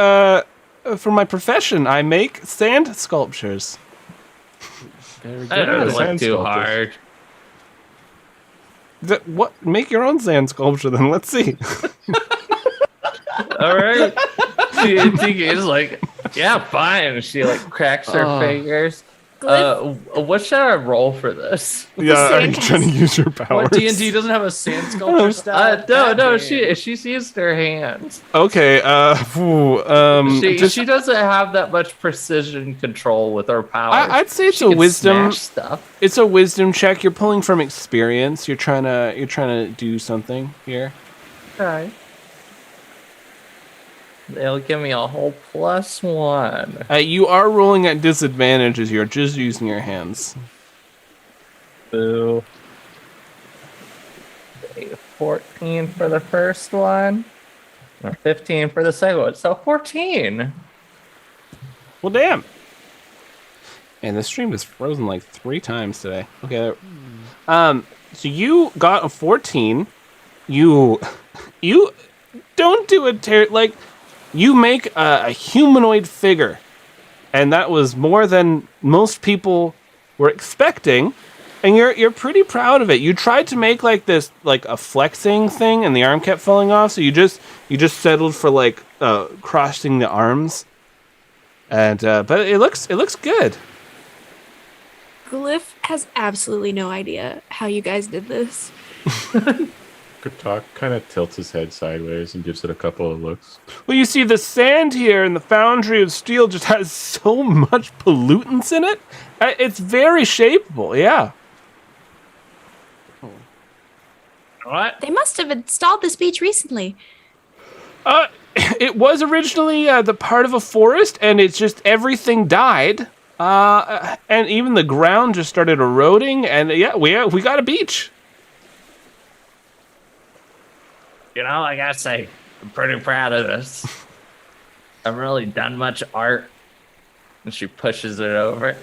for my profession. I make sand sculptures. Very I don't good. look sand too sculptures. hard. What? Make your own sand sculpture then. Let's see. All right. She is like, yeah, fine. She like cracks her Oh. fingers. Glyph, What should I roll for this? Yeah, are you sand trying to use your powers? What D&D doesn't have a sand sculpture stat? No, That she's used her hands. Okay. She doesn't have that much precision control with her powers. I'd say it's She a can wisdom. smash stuff. It's a wisdom check. You're pulling from experience. You're trying to do something here. Okay. They'll give me a whole +1. You are rolling at disadvantage as you're just using your hands. Boo. Okay, 14 for the first one. Or 15 for the second one. So 14. Well, damn. And the stream is frozen like 3 times today. Okay. So you got a 14. You don't do it like you make a humanoid figure, and that was more than most people were expecting. And you're pretty proud of it. You tried to make like this like a flexing thing, and the arm kept falling off. So you just settled for like crossing the arms, and but it looks good. Glyph has absolutely no idea how you guys did this. Good talk. Kind of tilts his head sideways and gives it a couple of looks. Well, you see, the sand here in the foundry of steel just has so much pollutants in it. It's very shapeable, yeah. What? They must have installed this beach recently. It was originally the part of a forest, and it's just everything died. And even the ground just started eroding, and yeah, we got a beach. You know, I gotta say, I'm pretty proud of this. I haven't really done much art. And she pushes it over.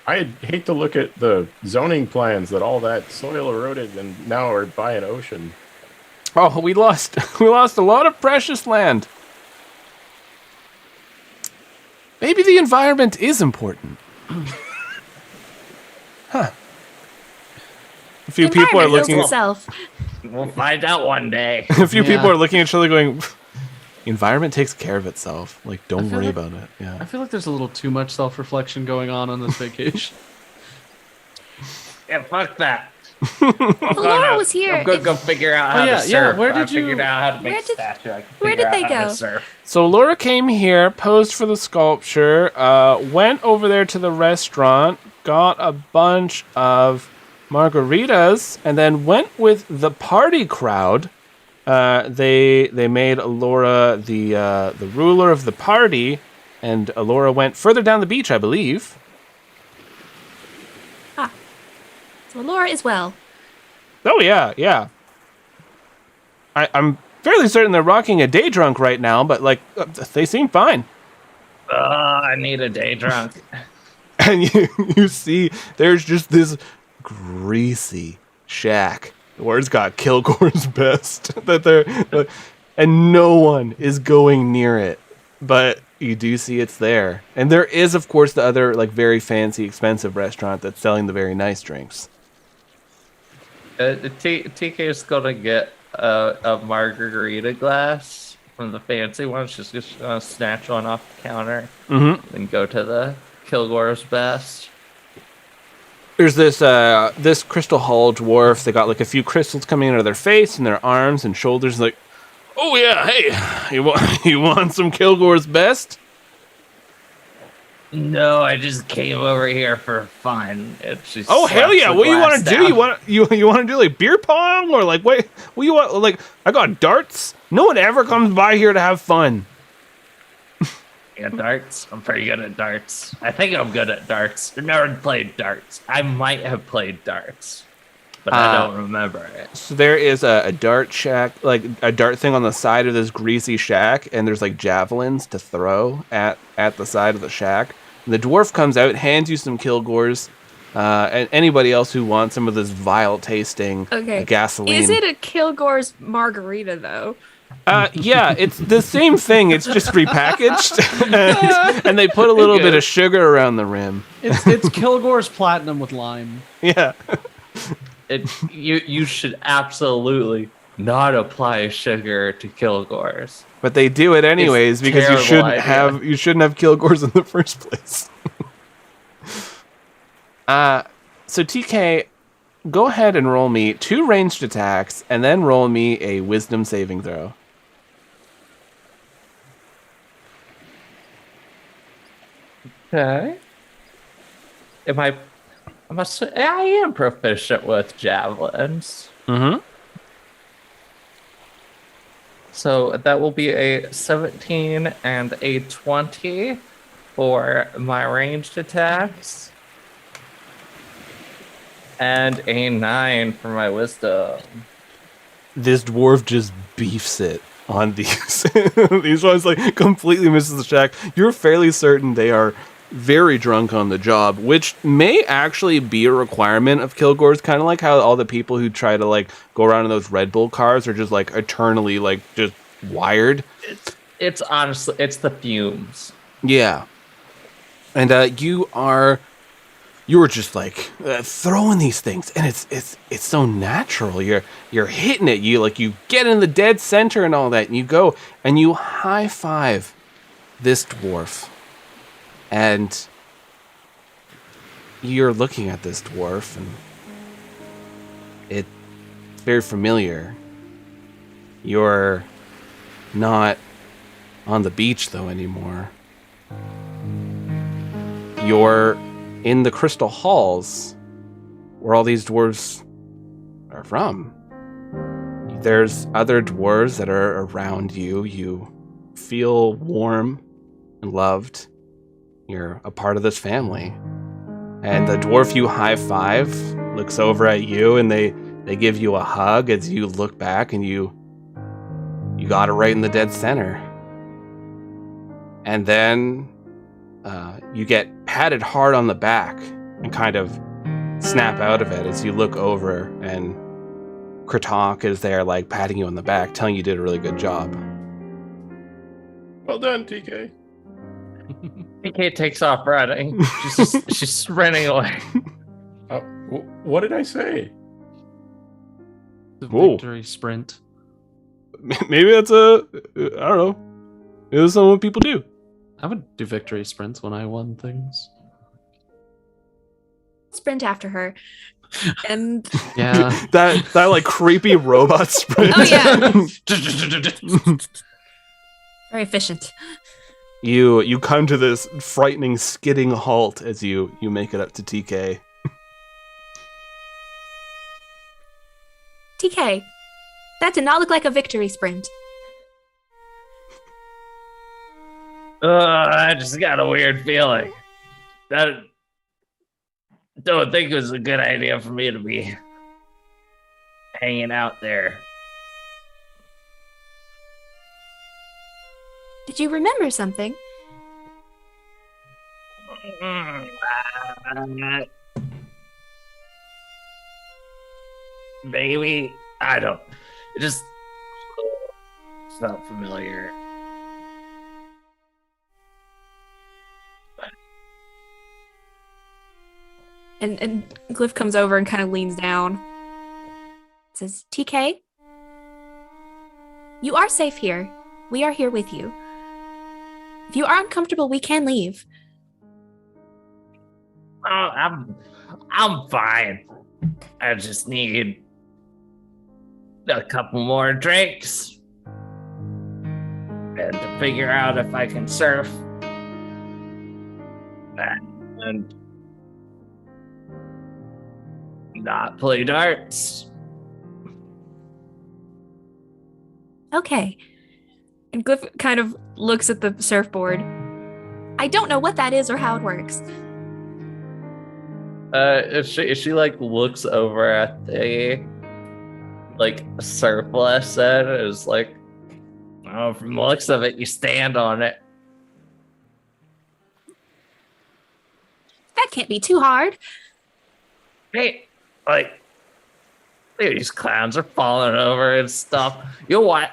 I hate to look at the zoning plans that all that soil eroded and now are by an ocean. Oh, we lost a lot of precious land. Maybe the environment is important. Huh. A few people are Environment looking. heals itself. We'll find out one day. A few people Yeah. are looking at each other, going, "The environment takes care of itself. Like, don't feel worry like- about it." I Yeah. feel like there's a little too much self-reflection going on this vacation. Yeah, fuck that. Laura was here. I'm gonna If- go figure out how Oh, yeah, to yeah, surf. where I did you- figured out how to make Where a did- statue. I can where figure did they out how to go? surf. So Laura came here, posed for the sculpture, went over there to the restaurant, got a bunch of margaritas, and then went with the party crowd. They made Laura the ruler of the party, and Laura went further down the beach, I believe. So Laura is well. Oh yeah. I'm fairly certain they're rocking a day drunk right now, but like they seem fine. I need a day drunk. And you see there's just this greasy shack where it's got Kilgore's best and no one is going near it. But You do see it's there. And there is, of course, the other, like, very fancy, expensive restaurant that's selling the very nice drinks. TK is gonna get a margarita glass from the fancy one. She's just gonna snatch one off the counter and go to the Kilgore's Best. There's this crystal hall dwarf. They got, like, a few crystals coming out of their face and their arms and shoulders. Like, oh, yeah, hey, you want some Kilgore's Best? No, I just came over here for fun. Oh, hell yeah! What do you want to do? You want to do like beer pong or like what you want? Like, I got darts. No one ever comes by here to have fun. Yeah, darts. I'm pretty good at darts. I think I'm good at darts. I've never played darts. I might have played darts, but I don't remember it. So there is a dart shack, like a dart thing on the side of this greasy shack, and there's like javelins to throw at the side of the shack. And the dwarf comes out, hands you some Kilgores, and anybody else who wants some of this vile tasting gasoline. Is it a Kilgore's margarita though? Yeah, it's the same thing. It's just repackaged, and they put a little bit of sugar around the rim. It's Kilgore's Platinum with lime. Yeah. You should absolutely not apply sugar to Kilgore's. But they do it anyways because you shouldn't have Kilgores in the first place. So TK, go ahead and roll me 2 ranged attacks and then roll me a wisdom saving throw. Okay. I am proficient with javelins. Mm-hmm. So that will be a 17 and a 20 for my ranged attacks. And a 9 for my wisdom. This dwarf just beefs it on these. These ones like completely misses the shack. You're fairly certain they are very drunk on the job, which may actually be a requirement of Kilgore's, kind of like how all the people who try to like go around in those Red Bull cars are just like eternally like just wired. It's honestly, it's the fumes. Yeah. And you were just like throwing these things, and it's so natural. You're hitting it. You get in the dead center and all that, and you go and you high five this dwarf. And you're looking at this dwarf, and it's very familiar. You're not on the beach, though, anymore. You're in the crystal halls, where all these dwarves are from. There's other dwarves that are around you. You feel warm and loved. You're a part of this family. And the dwarf you high five looks over at you, and they give you a hug as you look back, and you got it right in the dead center. And then you get patted hard on the back and kind of snap out of it as you look over, and Kratok is there like patting you on the back, telling you did a really good job. Well done, TK. TK takes off running. She's running away. What did I say? The victory sprint. Maybe that's I don't know. It was something people do. I would do victory sprints when I won things. Sprint after her. And Yeah. that like creepy robot sprint. oh yeah. Very efficient. You come to this frightening skidding halt as you make it up to TK. TK, that did not look like a victory sprint. I just got a weird feeling. Don't think it was a good idea for me to be hanging out there. Did you remember something? Maybe. I don't. It just felt familiar. And Glyph comes over and kind of leans down. Says, TK, you are safe here. We are here with you. If you are uncomfortable, we can leave. Oh, I'm fine. I just need a couple more drinks and to figure out if I can surf and not play darts. Okay. And Glyph kind of looks at the surfboard. I don't know what that is or how it works. If she like looks over at the like surf lesson, is like, oh, from the looks of it, you stand on it. That can't be too hard. Hey, like these clowns are falling over and stuff. You know what?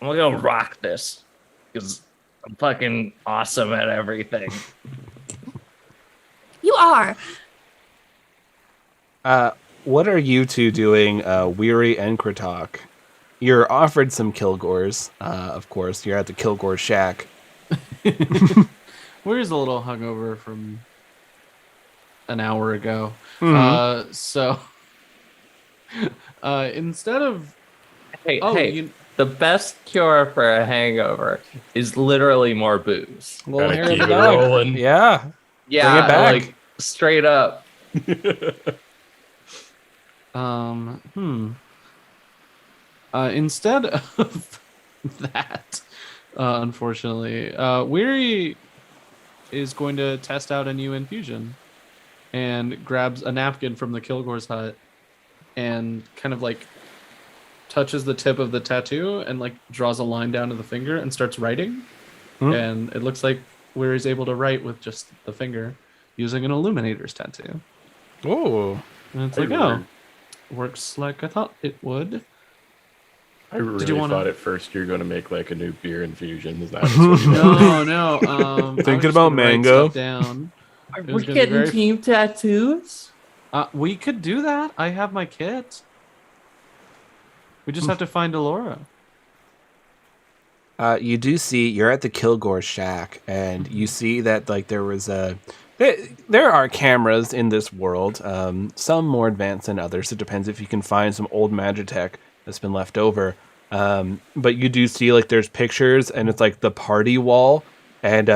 I'm gonna rock this because I'm fucking awesome at everything. You are. What are you two doing, Weary and Kratok? You're offered some Kilgores, of course. You're at the Kilgore Shack. We're just a little hungover from an hour ago. Mhm. So instead of Hey, the best cure for a hangover is literally more booze. Well, Gotta hair of keep the it dog. rolling. Yeah. Yeah, it back. like straight up. Instead of that, unfortunately, Weary is going to test out a new infusion and grabs a napkin from the Kilgore's hut and kind of like touches the tip of the tattoo and like draws a line down to the finger and starts writing. And it looks like Weary's able to write with just the finger using an Illuminator's tattoo. Oh. And it's Hey, like, oh, weird. works like I thought it would. I really you wanna- thought at first you were going to make like a new beer infusion. Is that what you did? No. I was Thinking just about gonna write mango? stuff down. Are It we was gonna be getting very- team tattoos? We could do that. I have my kit. We just have to find Alora. You do see you're at the Kilgore Shack, and you see that like there was a there are cameras in this world, some more advanced than others. It depends if you can find some old Magitech that's been left over. But you do see like there's pictures, and it's like the party wall, and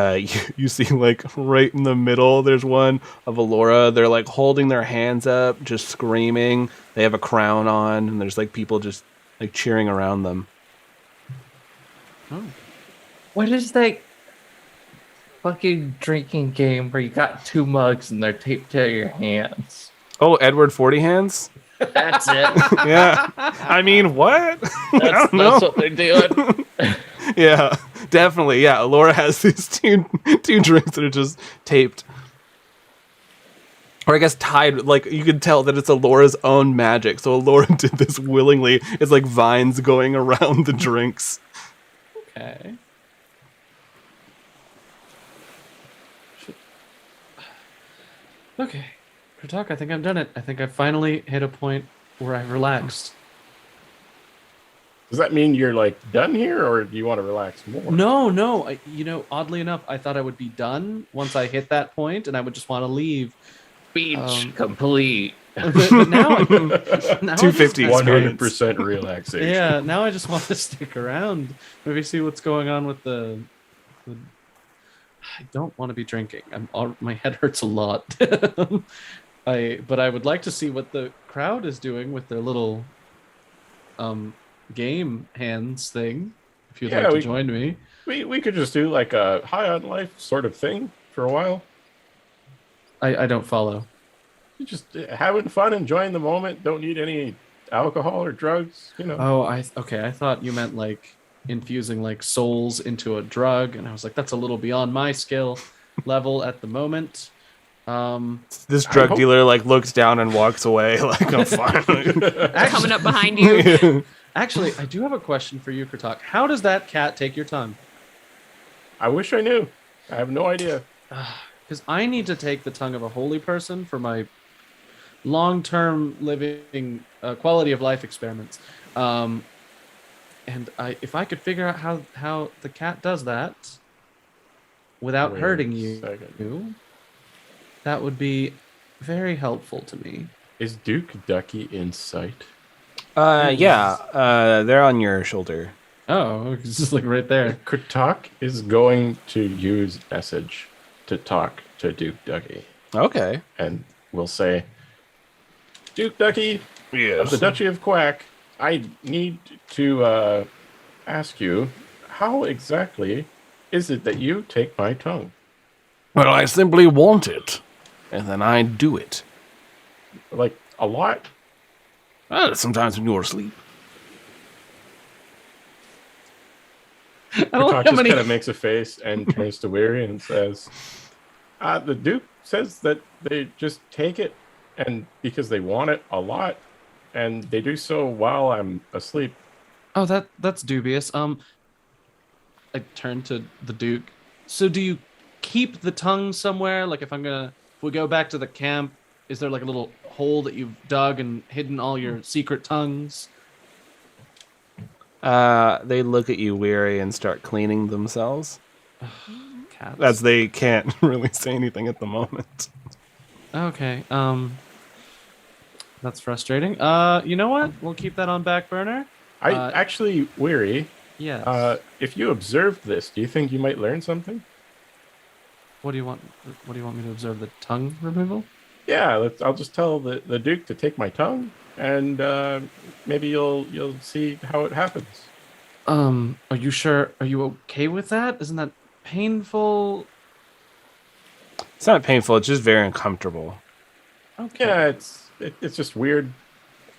you see like right in the middle there's one of Alora. They're like holding their hands up, just screaming. They have a crown on, and there's like people just like cheering around them. Oh. What is that fucking drinking game where you got two mugs and they're taped to your hands? Oh, Edward 40 Hands? That's it. Yeah. I mean, what? I don't know. That's what they're doing. Yeah, definitely. Yeah, Laura has these two drinks that are just taped. Or I guess tied, like you can tell that it's Alora's own magic. So Alora did this willingly. It's like vines going around the drinks. Okay. Okay. Kratok, I think I've done it. I think I finally hit a point where I've relaxed. Does that mean you're like done here, or do you want to relax more? No. Oddly enough, I thought I would be done once I hit that point, and I would just want to leave. Beach complete. But now, now 250 100% relaxation. Yeah, now I just want to stick around. Maybe see what's going on with the I don't want to be drinking. My head hurts a lot. But I would like to see what the crowd is doing with their little game hands thing. If you'd like to join me. We could just do like a high on life sort of thing for a while. I don't follow. You're just having fun, enjoying the moment. Don't need any alcohol or drugs, Oh, I thought you meant like infusing like souls into a drug, and I was like, that's a little beyond my skill level at the moment. This drug dealer like looks down and walks away like I'm fine. Coming up behind you. Actually, I do have a question for you, Kratok. How does that cat take your tongue? I wish I knew. I have no idea. because I need to take the tongue of a holy person for my long-term living quality of life experiments. And if I could figure out how the cat does that without Wait hurting a you, second. that would be very helpful to me. Is Duke Ducky in sight? Yeah. They're on your shoulder. Oh, it's just like right there. Kratok is going to use message to talk to Duke Ducky. Okay. And we'll say, Duke Ducky Yes. of the Duchy of Quack, I need to ask you, how exactly is it that you take my tongue? Well, I simply want it, and then I do it. Like, a lot? Sometimes when you're asleep. I don't Kratok know how just many. kind of makes a face and turns to Weary and says, the Duke says that they just take it and because they want it a lot, and they do so while I'm asleep. Oh, that's dubious. I turn to the Duke. So do you keep the tongue somewhere? Like if we go back to the camp, is there like a little hole that you've dug and hidden all your secret tongues? They look at you weary and start cleaning themselves, Cats. as they can't really say anything at the moment. Okay. That's frustrating. You know what? We'll keep that on back burner. I actually, Weary, Yes. if you observed this, do you think you might learn something? What do you want? What do you want me to observe? The tongue removal? Yeah, I'll just tell the Duke to take my tongue, and maybe you'll see how it happens. Are you sure? Are you okay with that? Isn't that painful? It's not painful. It's just very uncomfortable. Okay. Yeah, it's just weird.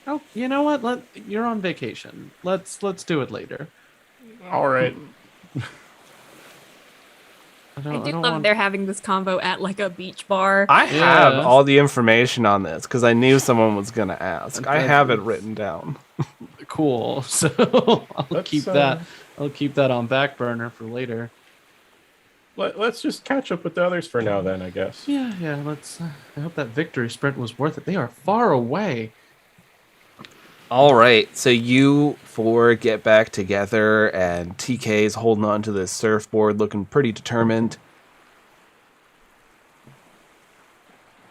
Oh, you know what? You're on vacation. Let's do it later. All right. I do love they're having this convo at like a beach bar. I have Yeah. all the information on this because I knew someone was going to ask. I have it written down. Cool. So I'll Let's, keep that. I'll keep that on back burner for later. Let's just catch up with the others for now, then, I guess. Yeah. Let's. I hope that victory sprint was worth it. They are far away. All right. So you four get back together, and TK's holding on to this surfboard, looking pretty determined.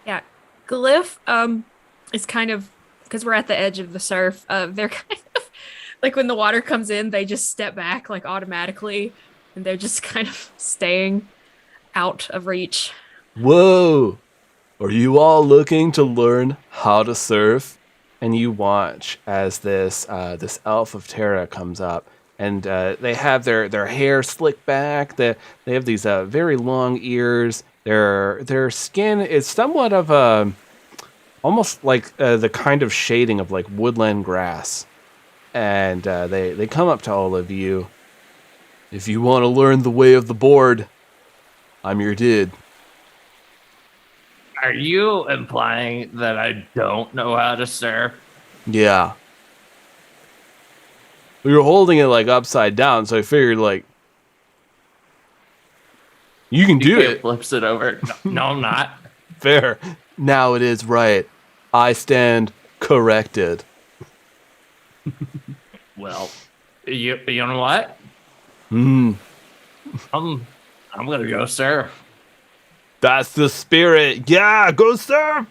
Yeah. Glyph is kind of, because we're at the edge of the surf, they're kind of like when the water comes in, they just step back like automatically, and they're just kind of staying out of reach. Whoa! Are you all looking to learn how to surf? And you watch as this elf of Terra comes up, and they have their hair slicked back. They have these very long ears. Their skin is somewhat of a almost like the kind of shading of like woodland grass. And they come up to all of you. If you want to learn the way of the board, I'm your dude. Are you implying that I don't know how to surf? Yeah. You're holding it like upside down, so I figured like you can do it. Flips it over. No, I'm not. Fair. Now it is right. I stand corrected. Well, you know what? Hmm. I'm gonna go surf. That's the spirit. Yeah, go surf.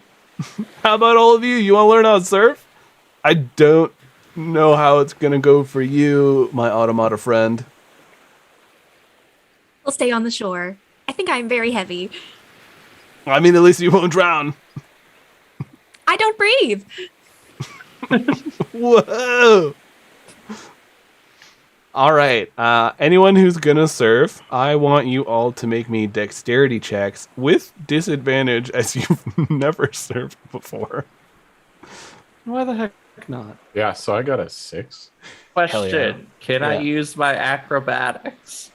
How about all of you? You want to learn how to surf? I don't know how it's going to go for you, my automata friend. We'll stay on the shore. I think I'm very heavy. I mean, at least you won't drown. I don't breathe. Whoa. All right. Anyone who's going to surf, I want you all to make me dexterity checks with disadvantage as you've never surfed before. Why the heck not? Yeah, so I got a 6. Question: yeah. Can I Yeah. use my acrobatics?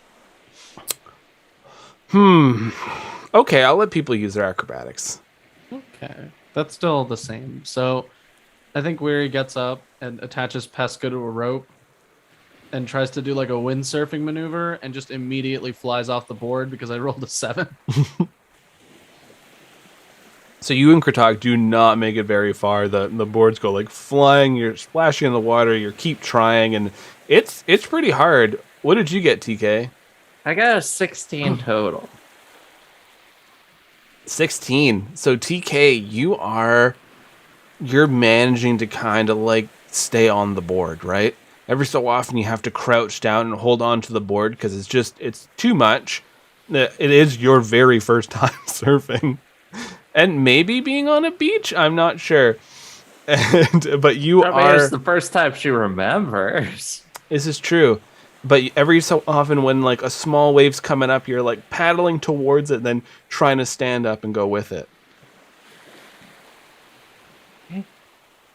Okay, I'll let people use their acrobatics. Okay, that's still the same. So, I think Weary gets up and attaches Pesca to a rope, and tries to do like a windsurfing maneuver, and just immediately flies off the board because I rolled a 7. So you and Kratok do not make it very far. The boards go like flying. You're splashing in the water. You keep trying, and it's pretty hard. What did you get, TK? I got a 16 total. 16. So TK, you're managing to kind of like stay on the board, right? Every so often you have to crouch down and hold on to the board because it's too much. It is your very first time surfing. And maybe being on a beach, I'm not sure. But you are. It's the first time she remembers. This is true. But every so often when like a small wave's coming up, you're like paddling towards it, then trying to stand up and go with it.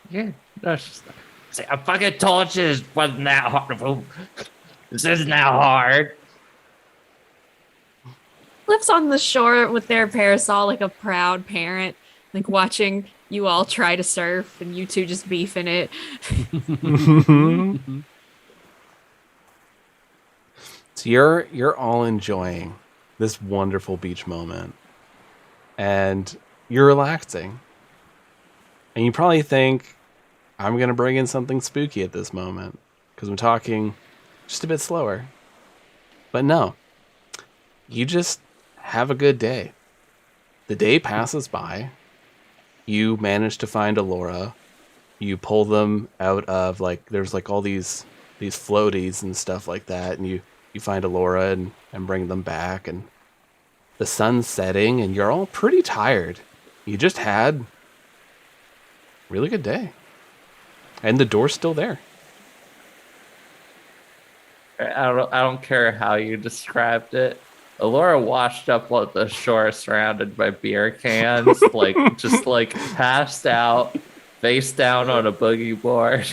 Yeah, that's just. See, I fucking told you this wasn't that hard. This isn't that hard. Cliff's on the shore with their parasol like a proud parent, like watching you all try to surf and you two just beefing it. So you're all enjoying this wonderful beach moment. And you're relaxing. And you probably think, I'm going to bring in something spooky at this moment. Because I'm talking just a bit slower. But no. You just have a good day. The day passes by. You manage to find Alora. You pull them out of like there's like all these floaties and stuff like that, and you find Alora and bring them back, and the sun's setting and you're all pretty tired. You just had a really good day. And the door's still there. I don't care how you described it. Alora washed up on the shore surrounded by beer cans, just passed out, face down on a boogie board.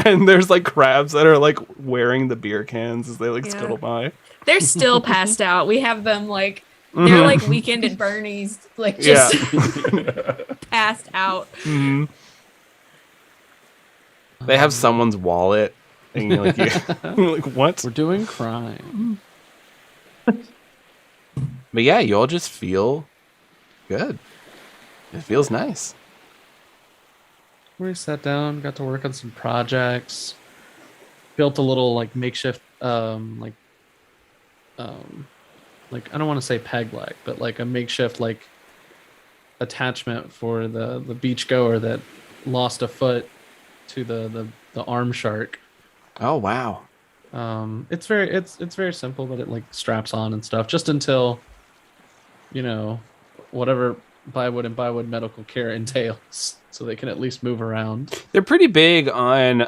And there's like crabs that are like wearing the beer cans as they like scuttle by. They're still passed out. We have them like they're like Weekend at Bernie's, like just passed out. Mm-hmm. They have someone's wallet, and you're like, you're like, what? We're doing crime. But yeah, you all just feel good. It feels nice. We sat down, got to work on some projects, built a little like makeshift I don't want to say peg leg, but like a makeshift like attachment for the beach goer that lost a foot to the arm shark. Oh wow. It's very simple, but it like straps on and stuff just until whatever Bywood medical care entails, so they can at least move around. They're pretty big on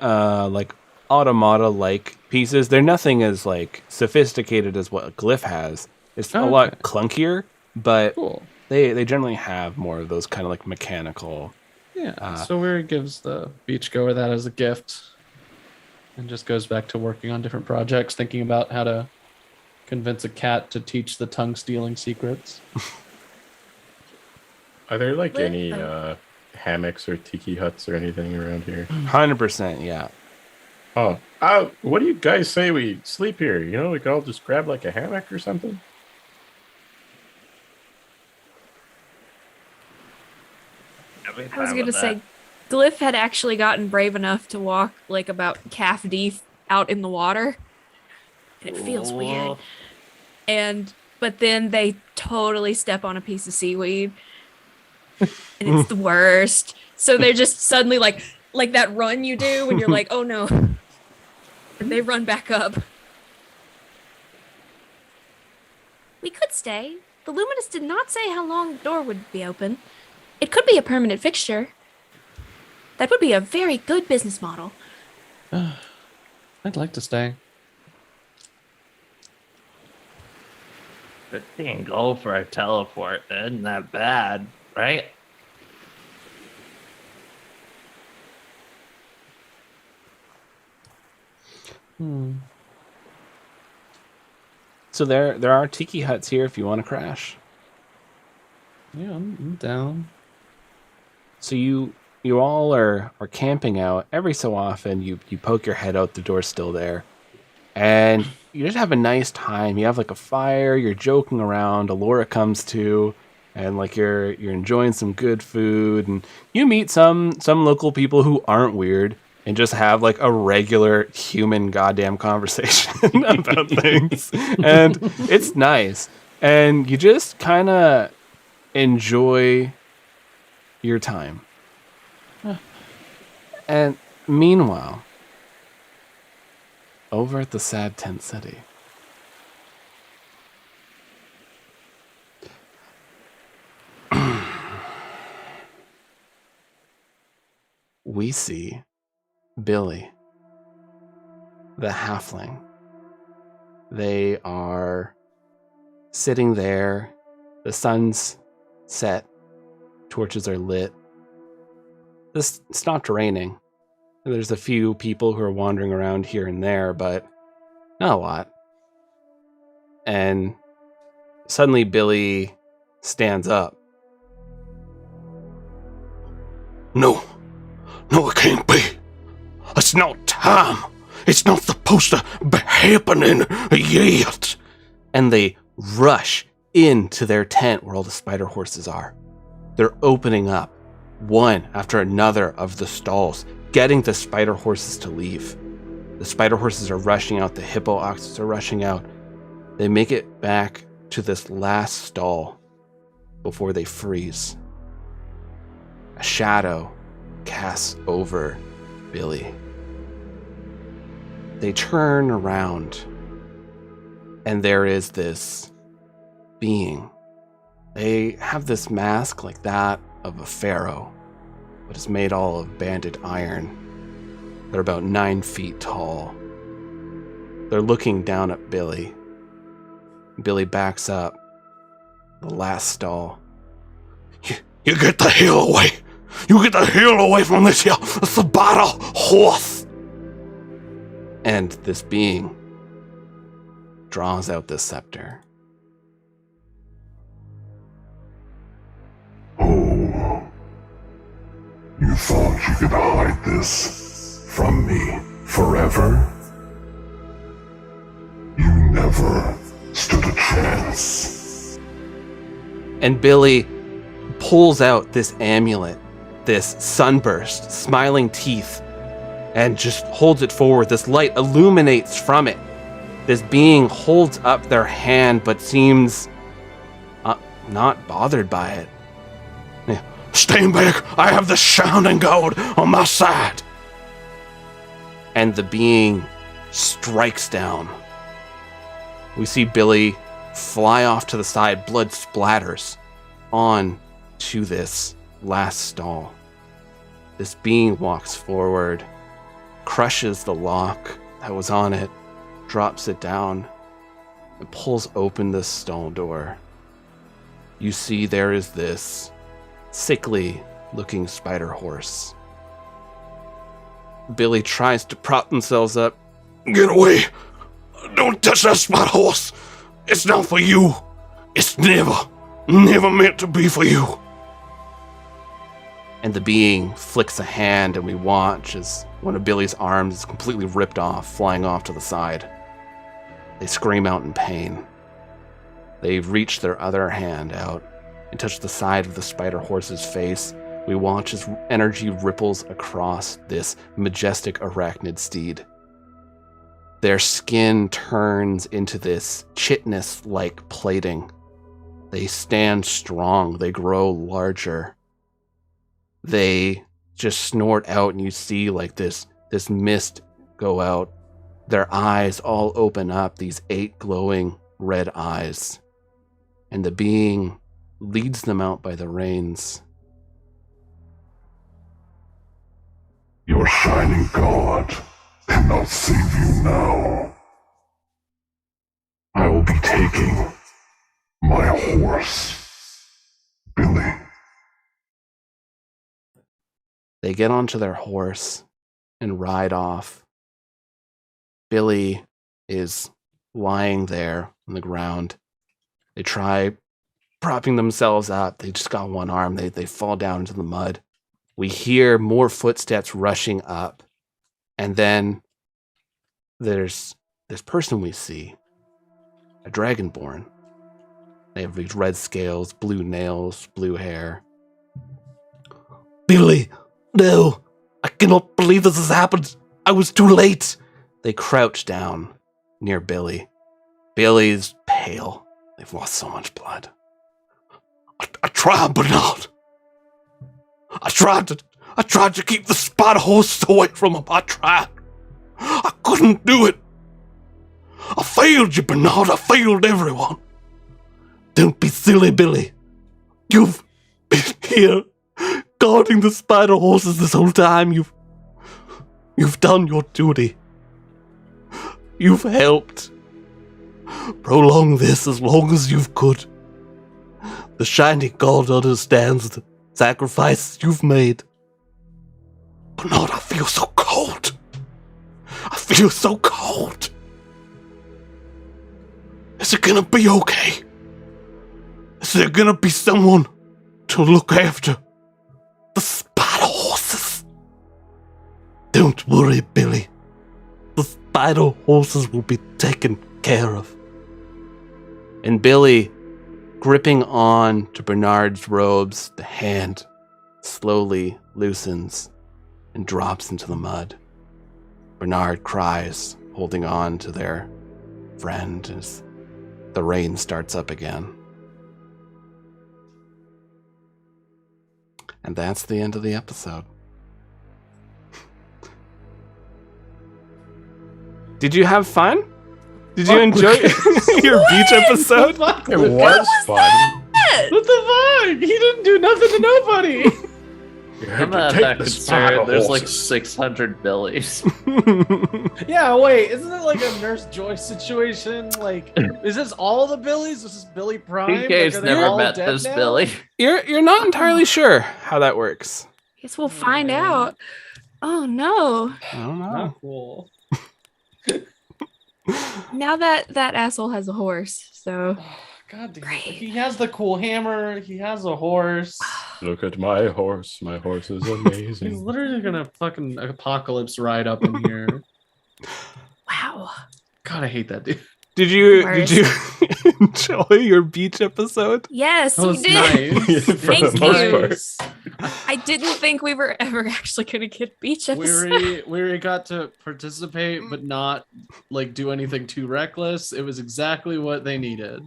like automata like pieces. They're nothing as like sophisticated as what Glyph has. It's a lot clunkier, but Cool. they generally have more of those kind of like mechanical. Yeah. So Weary gives the beachgoer that as a gift, and just goes back to working on different projects, thinking about how to convince a cat to teach the tongue stealing secrets. Are there like With- any hammocks or tiki huts or anything around here? 100%, yeah. Oh, what do you guys say we sleep here? We could all just grab like a hammock or something. I was gonna say, Glyph had actually gotten brave enough to walk like about calf deep out in the water. And it feels weird. But then they totally step on a piece of seaweed. And it's the worst. So they're just suddenly like that run you do when you're like, oh no. And they run back up. We could stay. The Luminous did not say how long the door would be open. It could be a permanent fixture. That would be a very good business model. I'd like to stay. 15 gold for a teleport. Isn't that bad, right? So there are tiki huts here if you want to crash. Yeah, I'm down. So you all are camping out. Every so often you poke your head out, the door's still there. And you just have a nice time. You have like a fire, you're joking around, Alora comes to, and like you're enjoying some good food, and you meet some local people who aren't weird and just have like a regular human goddamn conversation about things, and it's nice, and you just kind of enjoy your time. And meanwhile, over at the Sad Tent City, we see Billy, the halfling. They are sitting there. The sun's set. Torches are lit. It's stopped raining. There's a few people who are wandering around here and there, but not a lot. And suddenly Billy stands up. No, it can't be. It's not time. It's not supposed to be happening yet. And they rush into their tent where all the spider horses are. They're opening up one after another of the stalls, getting the spider horses to leave. The spider horses are rushing out. The hippo oxes are rushing out. They make it back to this last stall before they freeze. A shadow casts over Billy. They turn around, and there is this being. They have this mask like that of a pharaoh, but it's made all of banded iron. They're about 9 feet tall. They're looking down at Billy. Billy backs up. The last stall. You get the hell away. You get the hell away from this here spider horse. And this being draws out the scepter. Oh, you thought you could hide this from me forever? You never stood a chance. And Billy pulls out this amulet, this sunburst, smiling teeth, and just holds it forward. This light illuminates from it. This being holds up their hand, but seems not bothered by it. Stand back! I have the shining gold on my side! And the being strikes down. We see Billy fly off to the side. Blood splatters on to this last stall. This being walks forward, crushes the lock that was on it, drops it down, and pulls open the stall door. You see there is this sickly looking spider horse. Billy tries to prop themselves up. Get away! Don't touch that spider horse! It's not for you! It's never meant to be for you! And the being flicks a hand, and we watch as one of Billy's arms is completely ripped off, flying off to the side. They scream out in pain. They reach their other hand out and touch the side of the spider horse's face. We watch as energy ripples across this majestic arachnid steed. Their skin turns into this chitinous-like plating. They stand strong. They grow larger. They just snort out, and you see like this mist go out. Their eyes all open up, these 8 glowing red eyes. And the being leads them out by the reins. Your shining god cannot save you now. I will be taking my horse, Billy. They get onto their horse and ride off. Billy is lying there on the ground. They try propping themselves up. They just got one arm. They fall down into the mud. We hear more footsteps rushing up. And then there's this person we see, a dragonborn. They have these red scales, blue nails, blue hair. Billy, no! I cannot believe this has happened! I was too late! They crouch down near Billy. Billy's pale. They've lost so much blood. I tried, Bernard. I tried to keep the spider horse away from him. I tried. I couldn't do it. I failed you, Bernard. I failed everyone. Don't be silly, Billy. You've been here guarding the spider horses this whole time. You've done your duty. You've helped prolong this as long as you could. The shining god understands the sacrifice you've made. Bernard, I feel so cold. I feel so cold. Is it gonna be okay? Is there gonna be someone to look after the spider horses? Don't worry, Billy. The spider horses will be taken care of. And Billy, gripping on to Bernard's robes, the hand slowly loosens and drops into the mud. Bernard cries, holding on to their friend as the rain starts up again. And that's the end of the episode. Did you have fun? Did you enjoy your beach episode? It was fun. What the fuck? He didn't do nothing to nobody. You had I'm to not take that the spider concerned. There's like horses. 600 Billies. Yeah, wait, isn't it like a Nurse Joy situation? Like, is this all the Billies? Is this Billy Prime? PK's Like, are they never all met dead this now? Billy. You're not entirely sure how that works. Guess we'll find out. Oh no. I don't know. Not cool. Now that asshole has a horse, so God damn. Great. He has the cool hammer. He has a horse. Look at my horse. My horse is He's amazing. literally gonna fucking apocalypse ride up in here. wow. God, I hate that dude. Did you Worst. enjoy your beach episode? Yes, That we was did. nice. For the most Nice. I didn't think we were ever actually gonna get a beach episode. We got to participate, but not like do anything too reckless. It was exactly what they needed.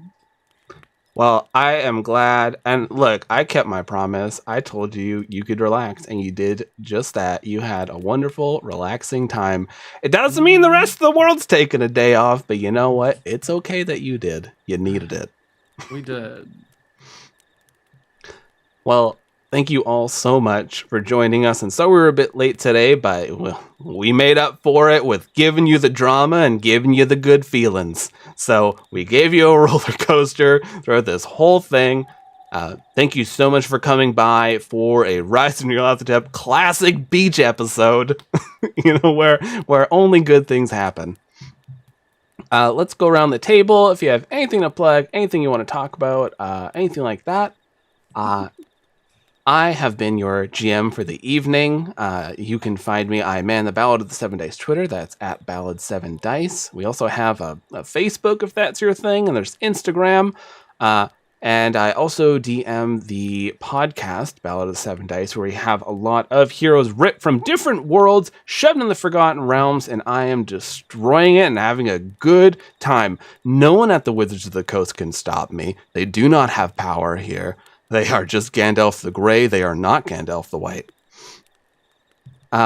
Well, I am glad. And look, I kept my promise. I told you you could relax, and you did just that. You had a wonderful, relaxing time. It doesn't mean the rest of the world's taking a day off, but you know what? It's okay that you did. You needed it. We did. Well, thank you all so much for joining us. And so we were a bit late today, but well, we made up for it with giving you the drama and giving you the good feelings. So we gave you a roller coaster throughout this whole thing. Thank you so much for coming by for a Rise of Nyarlathotep classic beach episode, where only good things happen. Let's go around the table. If you have anything to plug, anything you want to talk about, anything like that. I have been your GM for the evening. You can find me. I man the Ballad of the 7 Dice Twitter. That's at Ballad7Dice. We also have a Facebook if that's your thing, and there's Instagram. And I also DM the podcast, Ballad of the 7 Dice, where we have a lot of heroes ripped from different worlds, shoved in the Forgotten Realms, and I am destroying it and having a good time. No one at the Wizards of the Coast can stop me. They do not have power here. They are just Gandalf the Grey. They are not Gandalf the White.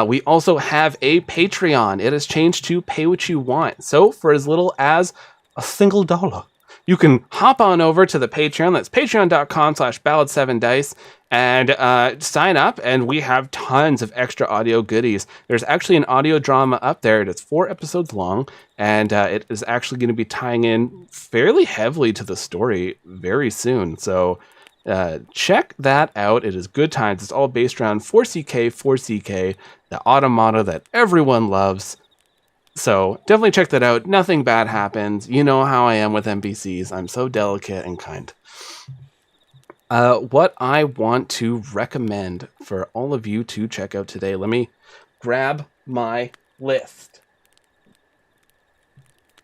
We also have a Patreon. It has changed to pay what you want. So for as little as $1, you can hop on over to the Patreon. That's patreon.com/ballad7dice and sign up. And we have tons of extra audio goodies. There's actually an audio drama up there. It's 4 episodes long. And it is actually going to be tying in fairly heavily to the story very soon. So check that out. It is good times. It's all based around 4CK, the automata that everyone loves. So definitely check that out. Nothing bad happens. You know how I am with NPCs. I'm so delicate and kind. What I want to recommend for all of you to check out today, let me grab my list.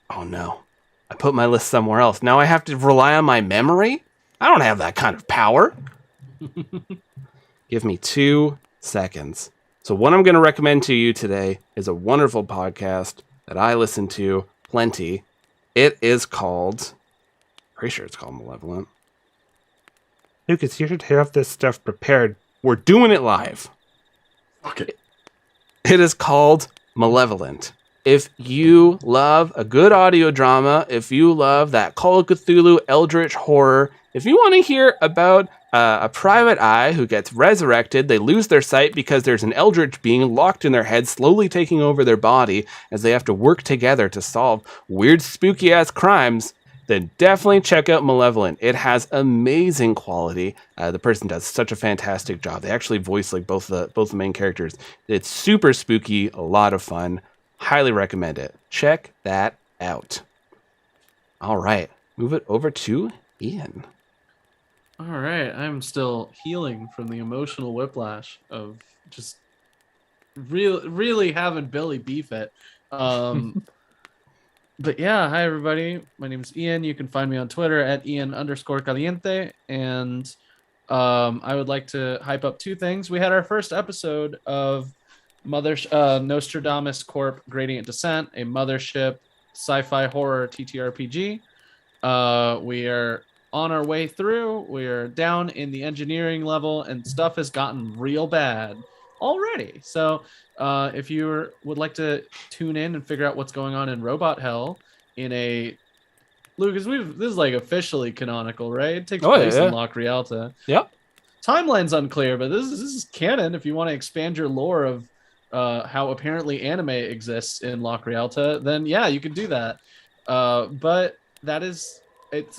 Oh no. I put my list somewhere else. Now I have to rely on my memory? I don't have that kind of power. Give me 2 seconds. So what I'm going to recommend to you today is a wonderful podcast that I listen to plenty. It is called... Pretty sure it's called Malevolent. Lucas, you should have this stuff prepared. We're doing it live. Okay. It is called Malevolent. If you love a good audio drama, if you love that Call of Cthulhu eldritch horror, if you want to hear about a private eye who gets resurrected, they lose their sight because there's an eldritch being locked in their head, slowly taking over their body as they have to work together to solve weird, spooky-ass crimes, then definitely check out Malevolent. It has amazing quality. The person does such a fantastic job. They actually voice like both the main characters. It's super spooky, a lot of fun. Highly recommend it. Check that out. All right, move it over to Ian. All right, I'm still healing from the emotional whiplash of just really having Billy beef it. But yeah, hi everybody. My name is Ian. You can find me on Twitter at Ian_Caliente. And I would like to hype up 2 things. We had our first episode of Nostradamus Corp Gradient Descent, a mothership sci-fi horror TTRPG. We are on our way through. We are down in the engineering level, and stuff has gotten real bad already. So if you would like to tune in and figure out what's going on in Robot Hell in a... Lucas, this is like officially canonical, right? It takes place in Loch Rialta. Yep. Timeline's unclear, but this is canon. If you want to expand your lore of how apparently anime exists in Loch Rialta, then yeah, you could do that. But that is...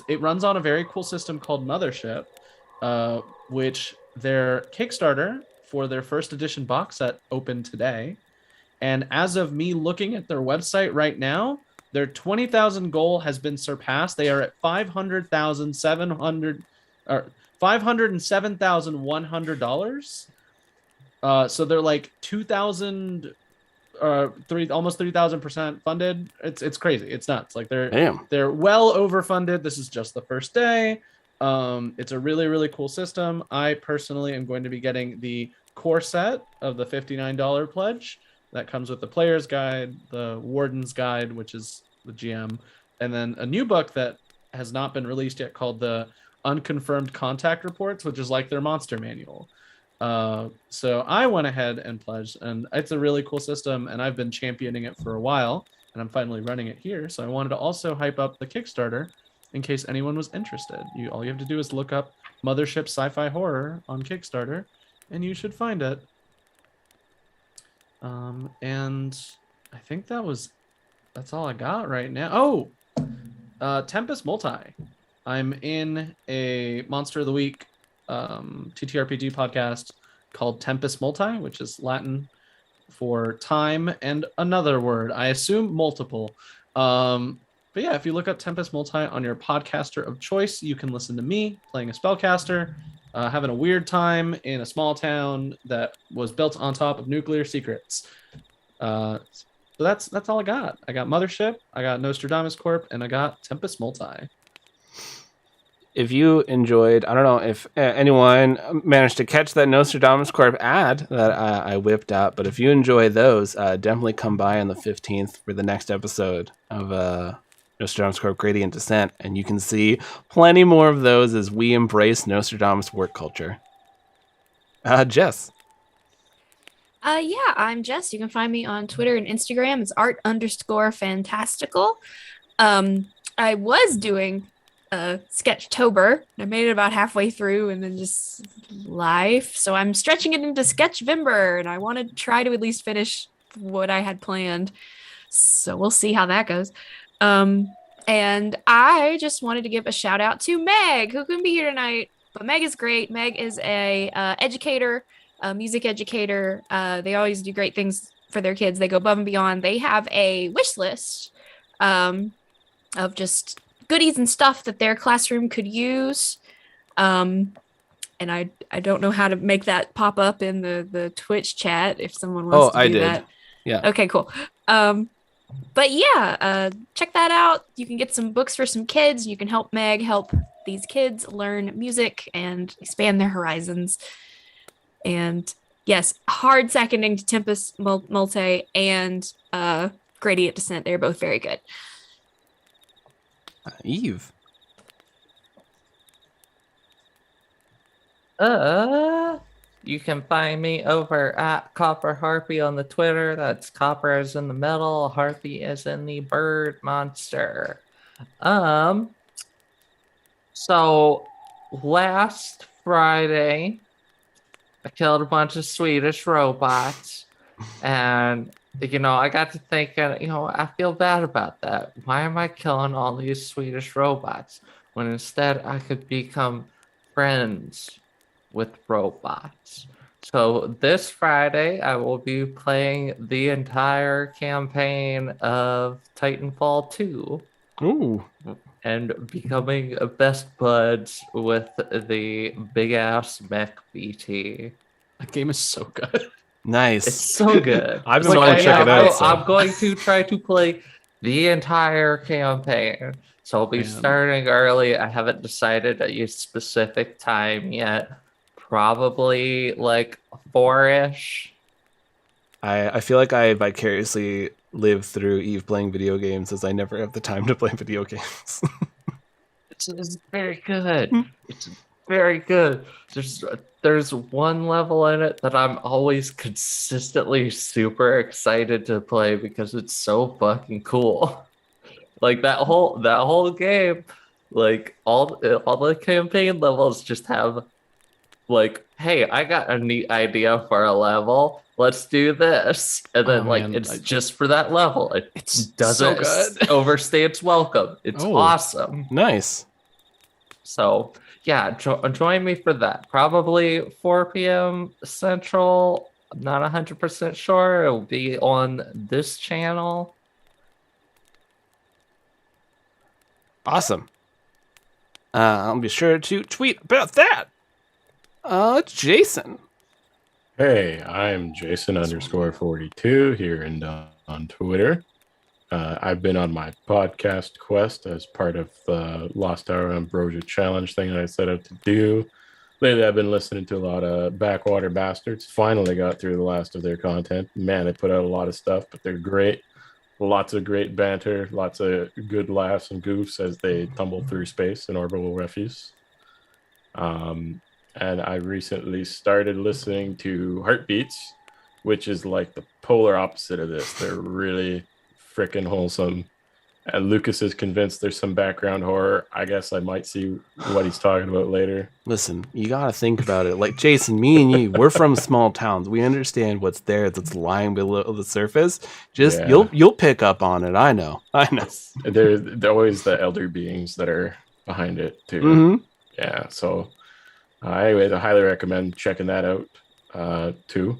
It runs on a very cool system called Mothership, which their Kickstarter for their first edition box set opened today. And as of me looking at their website right now, their 20,000 goal has been surpassed. They are at $507,100. So they're like 2,000 almost 3,000% funded. It's crazy. It's nuts. Like they're well overfunded. This is just the first day. It's a really cool system. I personally am going to be getting the core set of the $59 pledge that comes with the player's guide, the warden's guide, which is the GM, and then a new book that has not been released yet called the Unconfirmed Contact Reports, which is like their monster manual. So I went ahead and pledged, and it's a really cool system, and I've been championing it for a while, and I'm finally running it here. So I wanted to also hype up the Kickstarter in case anyone was interested. All you have to do is look up Mothership Sci-Fi Horror on Kickstarter, and you should find it. And I think that's all I got right now. Oh, Tempest Multi. I'm in a Monster of the Week TTRPG podcast called Tempest Multi, which is Latin for time and another word. I assume multiple. But yeah, if you look up Tempest Multi on your podcaster of choice, you can listen to me playing a spellcaster, having a weird time in a small town that was built on top of nuclear secrets. So that's all I got. I got Mothership, I got Nostradamus Corp, and I got Tempest Multi. If you enjoyed, I don't know if anyone managed to catch that Nostradamus Corp ad that I whipped out, but if you enjoy those, definitely come by on the 15th for the next episode of Nostradamus Corp Gradient Descent, and you can see plenty more of those as we embrace Nostradamus work culture. Jess. Yeah, I'm Jess. You can find me on Twitter and Instagram. It's art_fantastical. I was doing Sketchtober. I made it about halfway through and then just life. So I'm stretching it into Sketchvember, and I want to try to at least finish what I had planned. So we'll see how that goes. And I just wanted to give a shout out to Meg, who couldn't be here tonight, but Meg is great. Meg is a educator, a music educator. They always do great things for their kids. They go above and beyond. They have a wish list of just goodies and stuff that their classroom could use. And I don't know how to make that pop up in the Twitch chat if someone wants to do that. Yeah. Okay, cool. But yeah, check that out. You can get some books for some kids. You can help Meg help these kids learn music and expand their horizons. And yes, hard seconding to Tempest Multi and Gradient Descent. They're both very good. Eve. You can find me over at Copper Harpy on the Twitter. That's copper as in the metal, harpy as in the bird monster. So last Friday, I killed a bunch of Swedish robots, and I got to thinking, I feel bad about that. Why am I killing all these Swedish robots when instead I could become friends with robots? So this Friday, I will be playing the entire campaign of Titanfall 2 Ooh. and becoming best buds with the big ass mech BT. That game is so good. Nice. It's so good. I've been wanting to check it out. So. I'm going to try to play the entire campaign. So I'll be starting early. I haven't decided a specific time yet. Probably like 4-ish. I feel like I vicariously live through Eve playing video games as I never have the time to play video games. It's very good. It's very good. There's one level in it that I'm always consistently super excited to play because it's so fucking cool. Like that whole game, like all the campaign levels just have like, hey, I got a neat idea for a level. Let's do this. And then it's just for that level. It doesn't so good. overstay its welcome. It's awesome. Nice. So yeah, join me for that. Probably 4 p.m. Central. I'm not 100% sure. It will be on this channel. Awesome. I'll be sure to tweet about that. It's Jason. Hey, I'm Jason_42 here on Twitter. I've been on my podcast quest as part of the Lost Hour Ambrosia Challenge thing that I set out to do. Lately, I've been listening to a lot of Backwater Bastards. Finally got through the last of their content. Man, they put out a lot of stuff, but they're great. Lots of great banter, lots of good laughs and goofs as they tumble through space in orbital refuse. And I recently started listening to Heartbeats, which is like the polar opposite of this. They're really freaking wholesome. And Lucas is convinced there's some background horror. I guess I might see what he's talking about later. Listen, you gotta think about it. Like Jason, me and you, we're from small towns. We understand what's there that's lying below the surface. Just you'll pick up on it. I know. They're always the elder beings that are behind it too. Mm-hmm. Yeah. So anyways, I highly recommend checking that out too.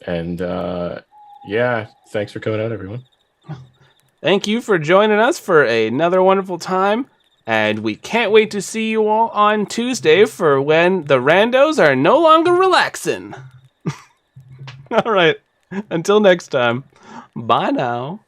And thanks for coming out, everyone. Thank you for joining us for another wonderful time. And we can't wait to see you all on Tuesday for when the randos are no longer relaxing. All right. Until next time. Bye now.